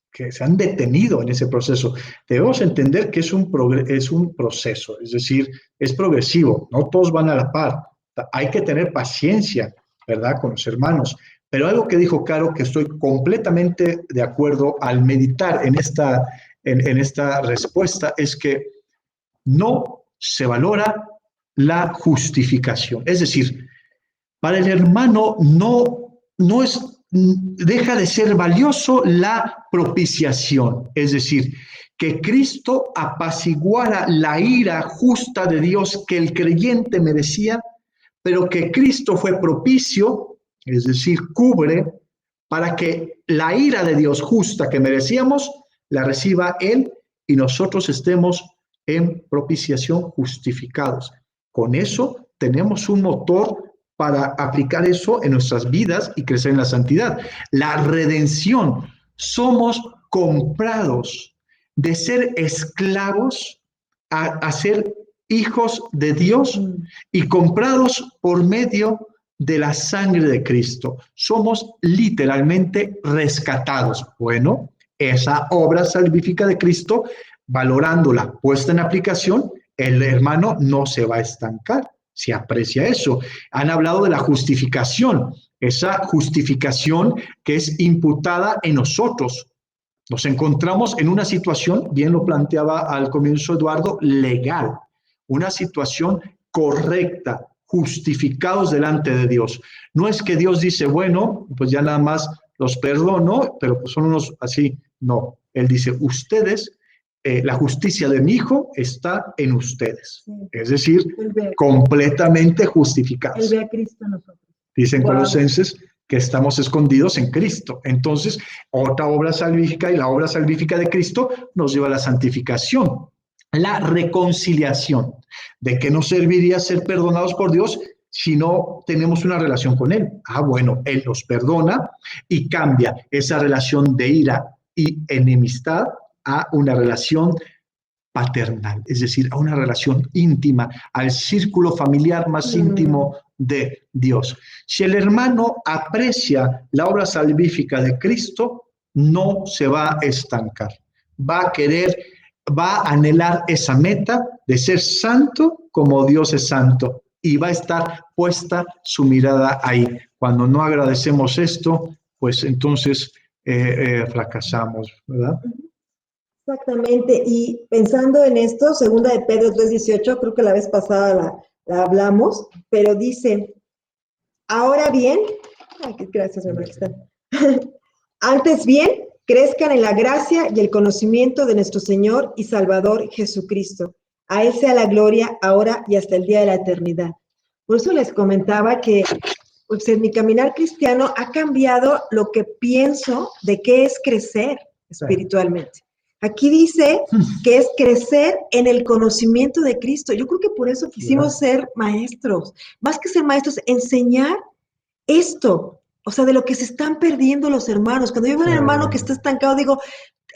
que se han detenido en ese proceso? Debemos entender que es un proceso, es decir, es progresivo, no todos van a la par. Hay que tener paciencia, ¿verdad?, con los hermanos. Pero algo que dijo Caro, que estoy completamente de acuerdo al meditar en esta respuesta, es que no se valora la justificación. Es decir, para el hermano deja de ser valioso la propiciación, es decir, que Cristo apaciguara la ira justa de Dios que el creyente merecía, pero que Cristo fue propicio, es decir, cubre, para que la ira de Dios justa que merecíamos la reciba Él y nosotros estemos en propiciación justificados. Con eso tenemos un motor para aplicar eso en nuestras vidas y crecer en la santidad. La redención. Somos comprados de ser esclavos a ser hijos de Dios y comprados por medio de la sangre de Cristo. Somos literalmente rescatados. Bueno, esa obra salvífica de Cristo, valorándola, puesta en aplicación, el hermano no se va a estancar. Se aprecia eso. Han hablado de la justificación, esa justificación que es imputada en nosotros. Nos encontramos en una situación, bien lo planteaba al comienzo Eduardo, legal, una situación correcta, justificados delante de Dios. No es que Dios dice, bueno, pues ya nada más los perdono, pero pues son unos así. No, Él dice, ustedes, la justicia de mi Hijo está en ustedes. Sí. Es decir, completamente justificados. Él ve a Cristo en nosotros. Dicen Colosenses que estamos escondidos en Cristo. Entonces, otra obra salvífica, y la obra salvífica de Cristo nos lleva a la santificación, la reconciliación. ¿De qué nos serviría ser perdonados por Dios si no tenemos una relación con Él? Bueno, Él nos perdona y cambia esa relación de ira y enemistad a una relación paternal, es decir, a una relación íntima, al círculo familiar más íntimo de Dios. Si el hermano aprecia la obra salvífica de Cristo, no se va a estancar, va a querer, va a anhelar esa meta de ser santo como Dios es santo, y va a estar puesta su mirada ahí. Cuando no agradecemos esto, pues entonces fracasamos, ¿verdad? Exactamente, y pensando en esto, segunda de Pedro 3:18, creo que la vez pasada la hablamos, pero dice, ahora bien, gracias, hermano, aquí está. Antes bien, crezcan en la gracia y el conocimiento de nuestro Señor y Salvador Jesucristo. A Él sea la gloria ahora y hasta el día de la eternidad. Por eso les comentaba que pues, en mi caminar cristiano ha cambiado lo que pienso de qué es crecer espiritualmente. Aquí dice que es crecer en el conocimiento de Cristo. Yo creo que por eso quisimos ser maestros. Más que ser maestros, enseñar esto. O sea, de lo que se están perdiendo los hermanos. Cuando yo veo a un hermano que está estancado, digo,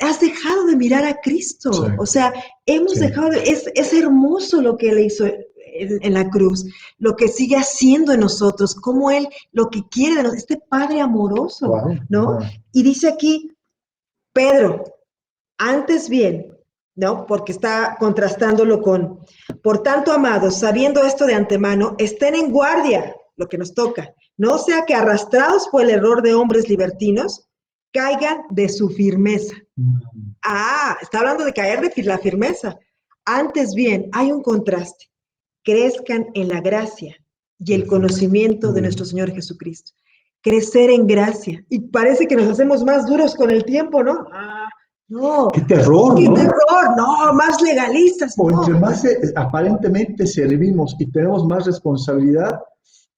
has dejado de mirar a Cristo. Sí. O sea, hemos dejado de... Es hermoso lo que Él hizo en la cruz, lo que sigue haciendo en nosotros, como Él, lo que quiere de nosotros, este Padre amoroso, ¿no? Y dice aquí, Pedro, antes bien, ¿no? Porque está contrastándolo con, por tanto, amados, sabiendo esto de antemano, estén en guardia, lo que nos toca, no sea que arrastrados por el error de hombres libertinos, caigan de su firmeza. Está hablando de caer de la firmeza. Antes bien, hay un contraste. Crezcan en la gracia y el conocimiento de nuestro Señor Jesucristo. Crecer en gracia. Y parece que nos hacemos más duros con el tiempo, ¿no? No. ¡Qué terror! ¡Qué terror! No, más legalistas. O entre más aparentemente servimos y tenemos más responsabilidad.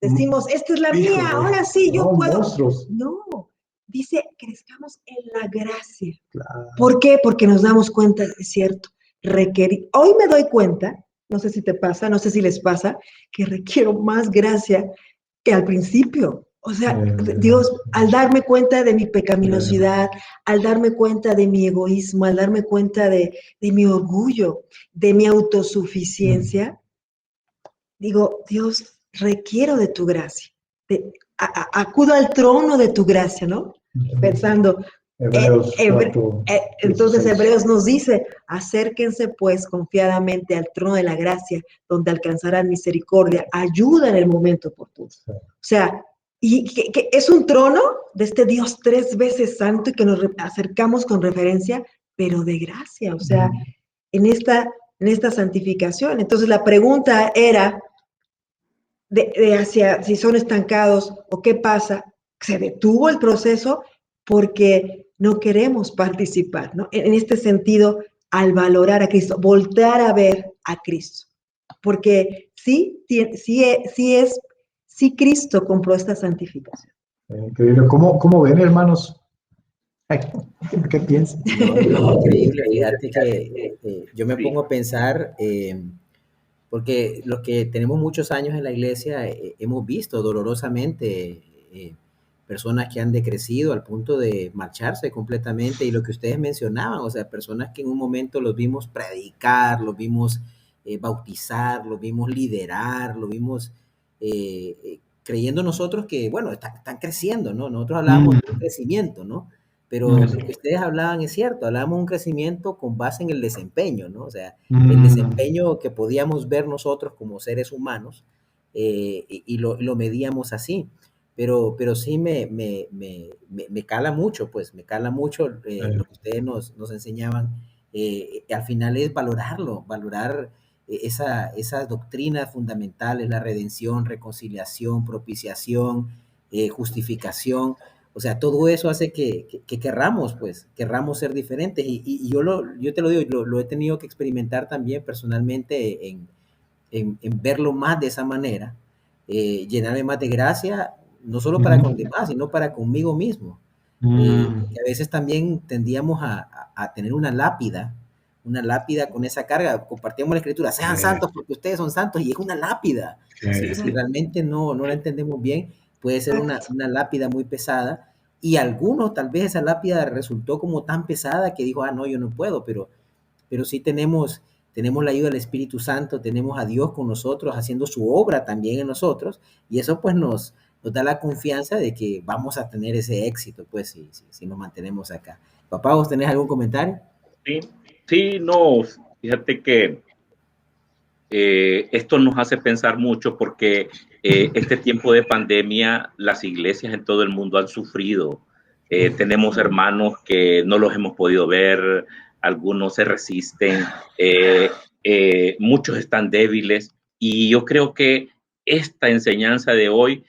Decimos, esta es la mía, ahora sí, yo puedo. Monstruos. No, dice, crezcamos en la gracia. Claro. ¿Por qué? Porque nos damos cuenta, es cierto, hoy me doy cuenta, no sé si te pasa, no sé si les pasa, que requiero más gracia que al principio. O sea, Dios, al darme cuenta de mi pecaminosidad, al darme cuenta de mi egoísmo, al darme cuenta de mi orgullo, de mi autosuficiencia, digo, Dios, requiero de tu gracia. Acudo al trono de tu gracia, ¿no? Pensando, entonces Hebreos nos dice, acérquense pues confiadamente al trono de la gracia, donde alcanzarán misericordia, ayuda en el momento oportuno. O sea, y que es un trono de este Dios 3 veces santo y que nos acercamos con referencia, pero de gracia, o sea, en esta santificación. Entonces la pregunta era, hacia si son estancados o qué pasa, se detuvo el proceso porque no queremos participar, ¿no? En este sentido, al valorar a Cristo, voltear a ver a Cristo, porque sí Cristo compró esta santificación. Increíble. ¿Cómo ven, hermanos? ¿Qué piensan? Increíble, fíjate que yo me pongo a pensar, porque los que tenemos muchos años en la iglesia hemos visto dolorosamente personas que han decrecido al punto de marcharse completamente, y lo que ustedes mencionaban, o sea, personas que en un momento los vimos predicar, los vimos bautizar, los vimos liderar, los vimos creyendo nosotros que, bueno, están creciendo, ¿no? Nosotros hablábamos de un crecimiento, ¿no? Pero lo que ustedes hablaban es cierto, hablábamos de un crecimiento con base en el desempeño, ¿no? O sea, el desempeño que podíamos ver nosotros como seres humanos y lo medíamos así. Pero sí me cala mucho, pues, me cala mucho lo que ustedes nos enseñaban. Al final es valorar esas doctrinas fundamentales, la redención, reconciliación, propiciación, justificación. O sea, todo eso hace que querramos ser diferentes. Y yo te lo digo, lo he tenido que experimentar también personalmente en verlo más de esa manera, llenarme más de gracia, no solo para con los demás, sino para conmigo mismo. Y a veces también tendíamos a tener una lápida con esa carga. Compartíamos la escritura, sean santos porque ustedes son santos, y es una lápida. Si realmente no la entendemos bien, puede ser una lápida muy pesada, y algunos tal vez esa lápida resultó como tan pesada que dijo, no, yo no puedo, pero sí tenemos la ayuda del Espíritu Santo, tenemos a Dios con nosotros, haciendo su obra también en nosotros, y eso pues nos da la confianza de que vamos a tener ese éxito, pues, si nos mantenemos acá. Papá, ¿vos tenés algún comentario? Sí, no, fíjate que esto nos hace pensar mucho porque este tiempo de pandemia, las iglesias en todo el mundo han sufrido. Tenemos hermanos que no los hemos podido ver, algunos se resisten, muchos están débiles, y yo creo que esta enseñanza de hoy,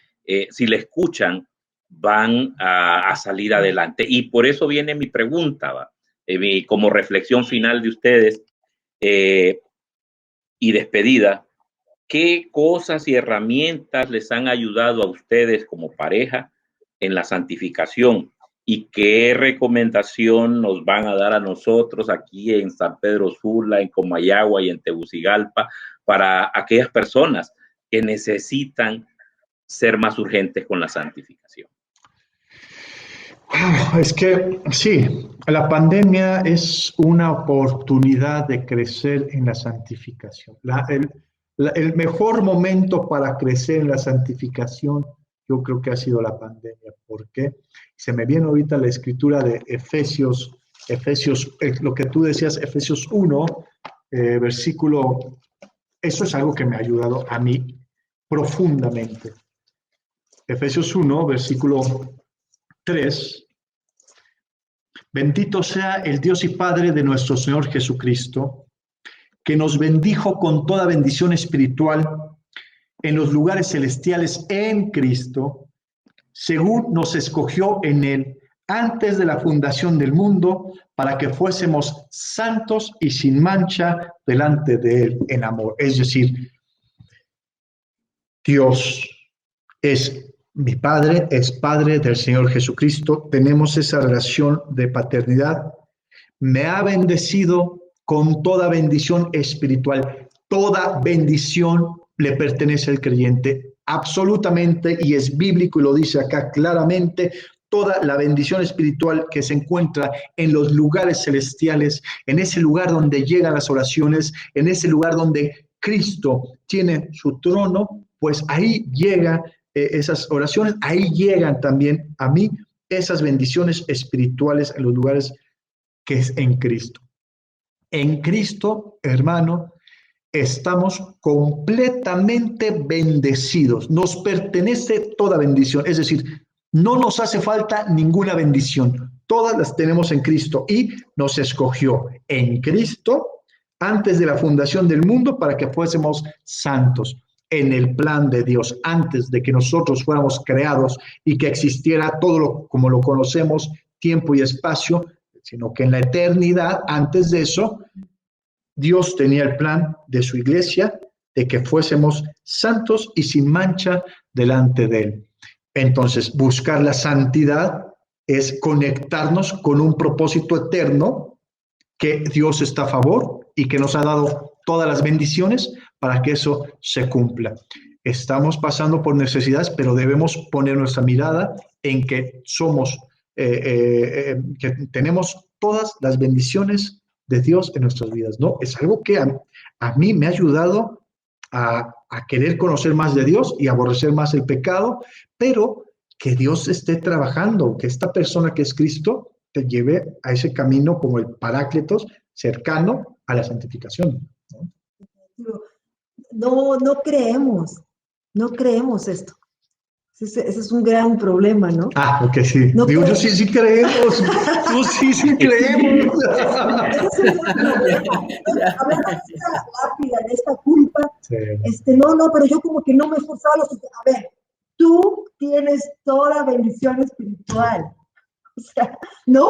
si la escuchan, van a salir adelante. Y por eso viene mi pregunta, como reflexión final de ustedes y despedida. ¿Qué cosas y herramientas les han ayudado a ustedes como pareja en la santificación? ¿Y qué recomendación nos van a dar a nosotros aquí en San Pedro Sula, en Comayagua y en Tegucigalpa, para aquellas personas que necesitan ser más urgentes con la santificación? Es que sí, la pandemia es una oportunidad de crecer en la santificación. El mejor momento para crecer en la santificación, yo creo que ha sido la pandemia. ¿Por qué? Se me viene ahorita la escritura de Efesios, lo que tú decías, Efesios 1, versículo, eso es algo que me ha ayudado a mí profundamente. Efesios 1, versículo 3. Bendito sea el Dios y Padre de nuestro Señor Jesucristo, que nos bendijo con toda bendición espiritual en los lugares celestiales en Cristo, según nos escogió en Él antes de la fundación del mundo, para que fuésemos santos y sin mancha delante de Él en amor. Es decir, Dios es mi Padre, es Padre del Señor Jesucristo, tenemos esa relación de paternidad. Me ha bendecido con toda bendición espiritual. Toda bendición le pertenece al creyente, absolutamente, y es bíblico y lo dice acá claramente. Toda la bendición espiritual que se encuentra en los lugares celestiales, en ese lugar donde llegan las oraciones, en ese lugar donde Cristo tiene su trono, pues ahí llegan esas oraciones, ahí llegan también a mí esas bendiciones espirituales en los lugares que es en Cristo. En Cristo, hermano, estamos completamente bendecidos. Nos pertenece toda bendición. Es decir, no nos hace falta ninguna bendición. Todas las tenemos en Cristo y nos escogió en Cristo antes de la fundación del mundo para que fuésemos santos en el plan de Dios, antes de que nosotros fuéramos creados y que existiera todo como lo conocemos, tiempo y espacio, sino que en la eternidad, antes de eso, Dios tenía el plan de su iglesia, de que fuésemos santos y sin mancha delante de Él. Entonces, buscar la santidad es conectarnos con un propósito eterno, que Dios está a favor y que nos ha dado todas las bendiciones para que eso se cumpla. Estamos pasando por necesidades, pero debemos poner nuestra mirada en que somos, que tenemos todas las bendiciones de Dios en nuestras vidas, ¿no? Es algo que a mí me ha ayudado a querer conocer más de Dios y aborrecer más el pecado, pero que Dios esté trabajando, que esta persona que es Cristo te lleve a ese camino como el Paráclitos cercano a la santificación, ¿no? No creemos esto. Ese es un gran problema, ¿no? Ok, sí. No digo, yo sí creemos. Tú sí creemos. Ese es un gran problema. Hablando de esta lápida, de esta culpa, sí. No, pero yo como que no me esforzaba. A ver, tú tienes toda bendición espiritual. O sea, no,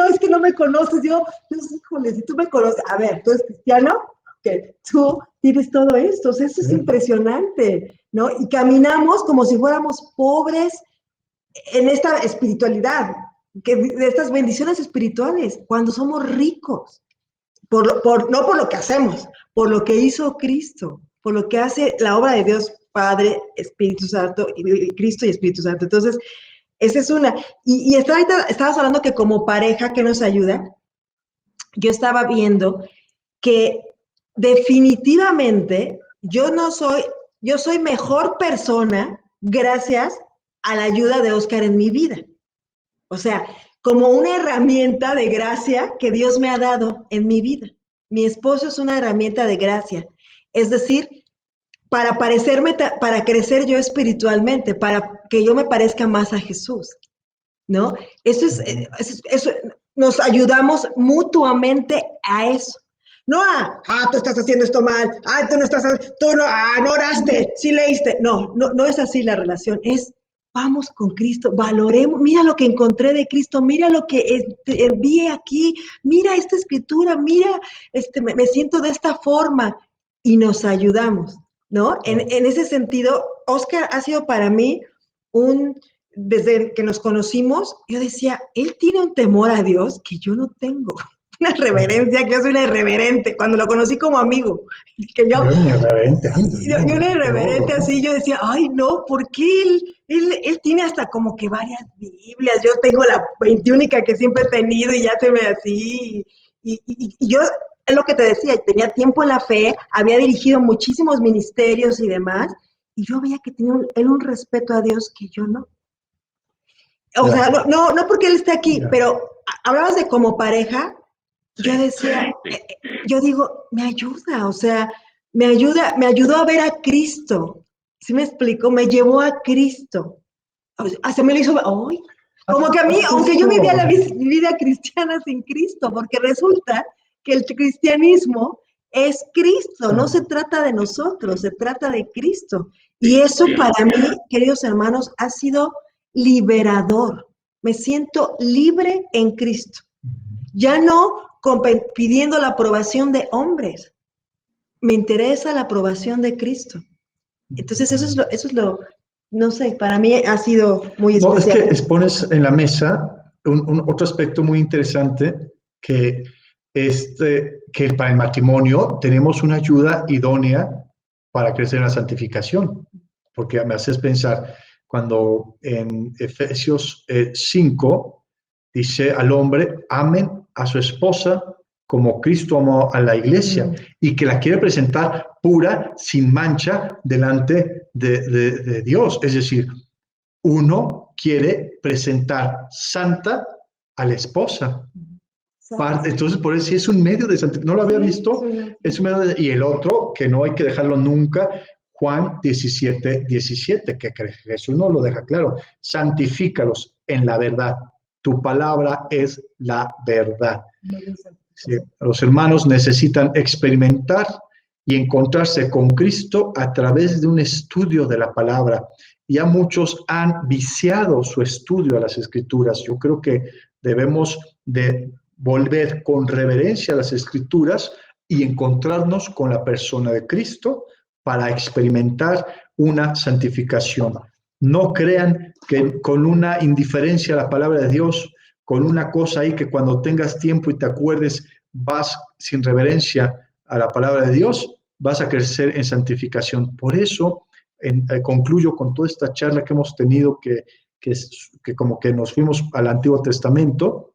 es que no me conoces. Yo híjole, si tú me conoces, a ver, ¿tú eres cristiano? que tú tienes todo esto, o sea, eso es impresionante, ¿no? Y caminamos como si fuéramos pobres en esta espiritualidad, de estas bendiciones espirituales, cuando somos ricos, no por lo que hacemos, por lo que hizo Cristo, por lo que hace la obra de Dios Padre, Espíritu Santo, y Cristo y Espíritu Santo. Entonces, esa es una. Y ahorita estabas hablando que como pareja, ¿qué nos ayuda? Yo estaba viendo que definitivamente yo soy mejor persona gracias a la ayuda de Oscar en mi vida. O sea, como una herramienta de gracia que Dios me ha dado en mi vida. Mi esposo es una herramienta de gracia. Es decir, para crecer yo espiritualmente, para que yo me parezca más a Jesús, ¿no? Eso nos ayudamos mutuamente a eso. No tú estás haciendo esto mal, tú no oraste, sí leíste. No es así la relación, vamos con Cristo, valoremos, mira lo que encontré de Cristo, mira lo que vi aquí, mira esta escritura, mira, me siento de esta forma, y nos ayudamos, ¿no? En ese sentido, Oscar ha sido para mí desde que nos conocimos, yo decía, él tiene un temor a Dios que yo no tengo. Una reverencia, que yo soy una irreverente, cuando lo conocí como amigo. Que yo una irreverente así, yo decía, ay no, ¿por qué él tiene hasta como que varias Biblias? Yo tengo la 21 que siempre he tenido y ya se me así. Y yo, es lo que te decía, tenía tiempo en la fe, había dirigido muchísimos ministerios y demás, y yo veía que tenía él un respeto a Dios que yo no. O sea, no porque él esté aquí, pero hablabas de como pareja. Yo decía, yo digo, me ayuda, o sea, me ayudó a ver a Cristo. ¿Sí me explico? Me llevó a Cristo. Se me lo hizo, ¡ay! Como que a mí, aunque yo vivía mi vida cristiana sin Cristo, porque resulta que el cristianismo es Cristo, no se trata de nosotros, se trata de Cristo. Y eso para mí, queridos hermanos, ha sido liberador. Me siento libre en Cristo. Ya no pidiendo la aprobación de hombres. Me interesa la aprobación de Cristo. Entonces, eso es lo, no sé, para mí ha sido muy especial. No, es que expones en la mesa otro aspecto muy interesante, que para el matrimonio tenemos una ayuda idónea para crecer en la santificación. Porque me haces pensar, cuando en Efesios 5 dice al hombre, amen a su esposa como Cristo amó a la iglesia, y que la quiere presentar pura, sin mancha, delante de Dios. Es decir, uno quiere presentar santa a la esposa. Entonces, por eso sí es un medio de santificación. No lo había visto. Es un medio y el otro, que no hay que dejarlo nunca, Juan 17:17, que Jesús no lo deja claro. Santifícalos en la verdad. Tu palabra es la verdad. Sí, los hermanos necesitan experimentar y encontrarse con Cristo a través de un estudio de la palabra. Ya muchos han viciado su estudio a las Escrituras. Yo creo que debemos de volver con reverencia a las Escrituras y encontrarnos con la persona de Cristo para experimentar una santificación. No crean que con una indiferencia a la palabra de Dios, con una cosa ahí que cuando tengas tiempo y te acuerdes vas sin reverencia a la palabra de Dios, vas a crecer en santificación. Por eso concluyo con toda esta charla que hemos tenido, que como que nos fuimos al Antiguo Testamento,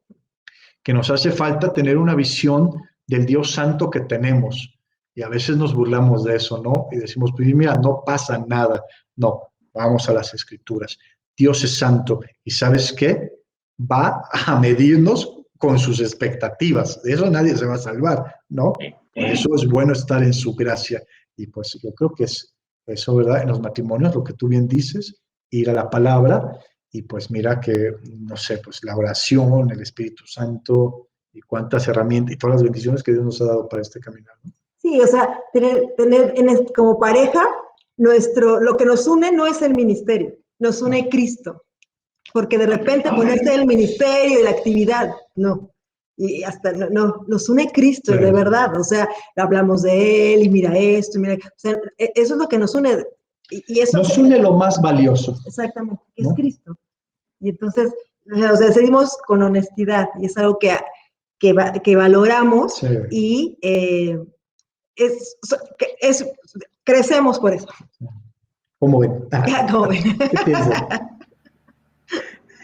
que nos hace falta tener una visión del Dios santo que tenemos. Y a veces nos burlamos de eso, ¿no? Y decimos, pues mira, no pasa nada. No. Vamos a las Escrituras. Dios es santo y ¿sabes qué? Va a medirnos con sus expectativas. De eso nadie se va a salvar, ¿no? Por eso es bueno estar en su gracia. Y pues yo creo que es eso, ¿verdad? En los matrimonios, lo que tú bien dices, ir a la palabra y pues mira que, no sé, pues la oración, el Espíritu Santo y cuántas herramientas y todas las bendiciones que Dios nos ha dado para este caminar, ¿no? Sí, o sea, tener como pareja, lo que nos une no es el ministerio, nos une Cristo. Porque de repente, pues, no es el ministerio y la actividad, no. y hasta nos une Cristo, Sí. de verdad. O sea, hablamos de Él y mira esto, mira, o sea, eso es lo que nos une. Y eso Nos une lo más valioso. exactamente, que es ¿no? Cristo. Y entonces, o sea, seguimos con honestidad y es algo que valoramos Sí. y crecemos por eso. ¿Cómo ven? ¿Cómo ven? ¿Qué piensan?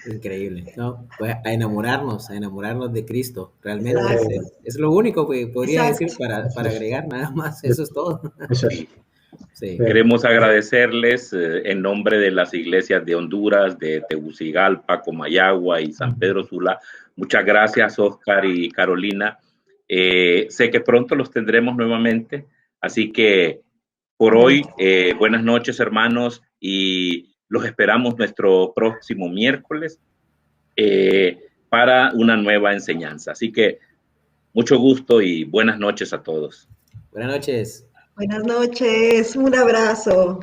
Increíble, ¿no? Pues a enamorarnos de Cristo. Realmente Exacto. es lo único que podría Exacto. decir para agregar, nada más. Eso es todo. Eso es. Sí. Sí. Queremos agradecerles en nombre de las iglesias de Honduras, de Tegucigalpa, Comayagua y San Pedro Sula. Muchas gracias, Oscar y Carolina. Sé que pronto los tendremos nuevamente, así que por hoy, buenas noches, hermanos, y los esperamos nuestro próximo miércoles para una nueva enseñanza. Así que mucho gusto y buenas noches a todos. Buenas noches. Buenas noches, un abrazo.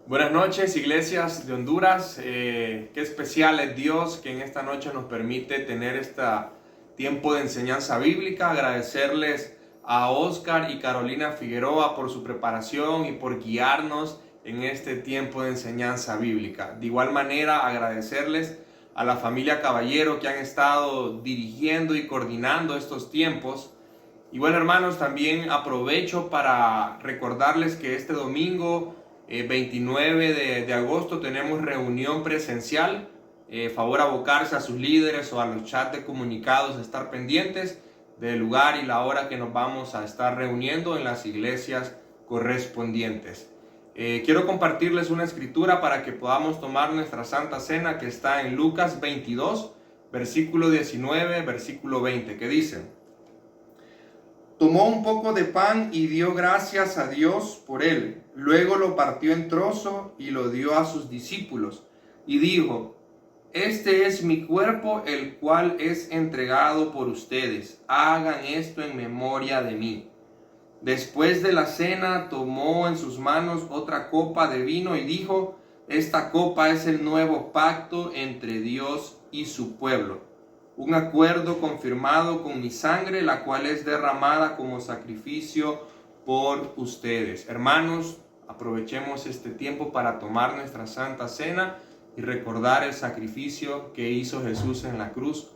Buenas noches, iglesias de Honduras. Qué especial es Dios que en esta noche nos permite tener este tiempo de enseñanza bíblica. Agradecerles a Oscar y Carolina Figueroa por su preparación y por guiarnos en este tiempo de enseñanza bíblica. De igual manera, agradecerles a la familia Caballero que han estado dirigiendo y coordinando estos tiempos. Y bueno, hermanos, también aprovecho para recordarles que este domingo 29 de agosto tenemos reunión presencial. Favor abocarse a sus líderes o a los chats de comunicados, estar pendientes del lugar y la hora que nos vamos a estar reuniendo en las iglesias correspondientes. Quiero compartirles una escritura para que podamos tomar nuestra Santa Cena, que está en Lucas 22, versículo 19, versículo 20, que dice: tomó un poco de pan y dio gracias a Dios por él. Luego lo partió en trozo y lo dio a sus discípulos. Y dijo: este es mi cuerpo, el cual es entregado por ustedes. Hagan esto en memoria de mí. Después de la cena, tomó en sus manos otra copa de vino y dijo: esta copa es el nuevo pacto entre Dios y su pueblo. Un acuerdo confirmado con mi sangre, la cual es derramada como sacrificio por ustedes. Hermanos, aprovechemos este tiempo para tomar nuestra Santa Cena y recordar el sacrificio que hizo Jesús en la cruz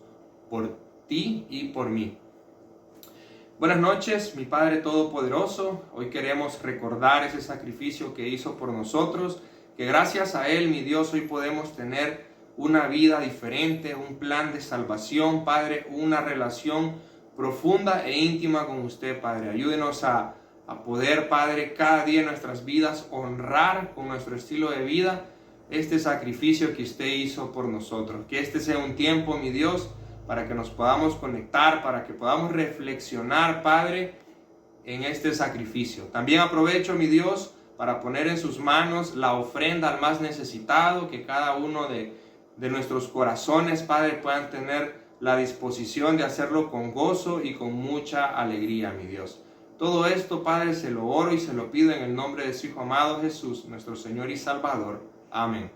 por ti y por mí. Buenas noches, mi Padre Todopoderoso. Hoy queremos recordar ese sacrificio que hizo por nosotros, que gracias a Él, mi Dios, hoy podemos tener una vida diferente, un plan de salvación, Padre, una relación profunda e íntima con usted, Padre. Ayúdenos a poder, Padre, cada día en nuestras vidas honrar con nuestro estilo de vida este sacrificio que usted hizo por nosotros. Que este sea un tiempo, mi Dios, para que nos podamos conectar, para que podamos reflexionar, Padre, en este sacrificio. También aprovecho, mi Dios, para poner en sus manos la ofrenda al más necesitado, que cada uno de nuestros corazones, Padre, puedan tener la disposición de hacerlo con gozo y con mucha alegría, mi Dios. Todo esto, Padre, se lo oro y se lo pido en el nombre de su Hijo amado Jesús, nuestro Señor y Salvador. Amén.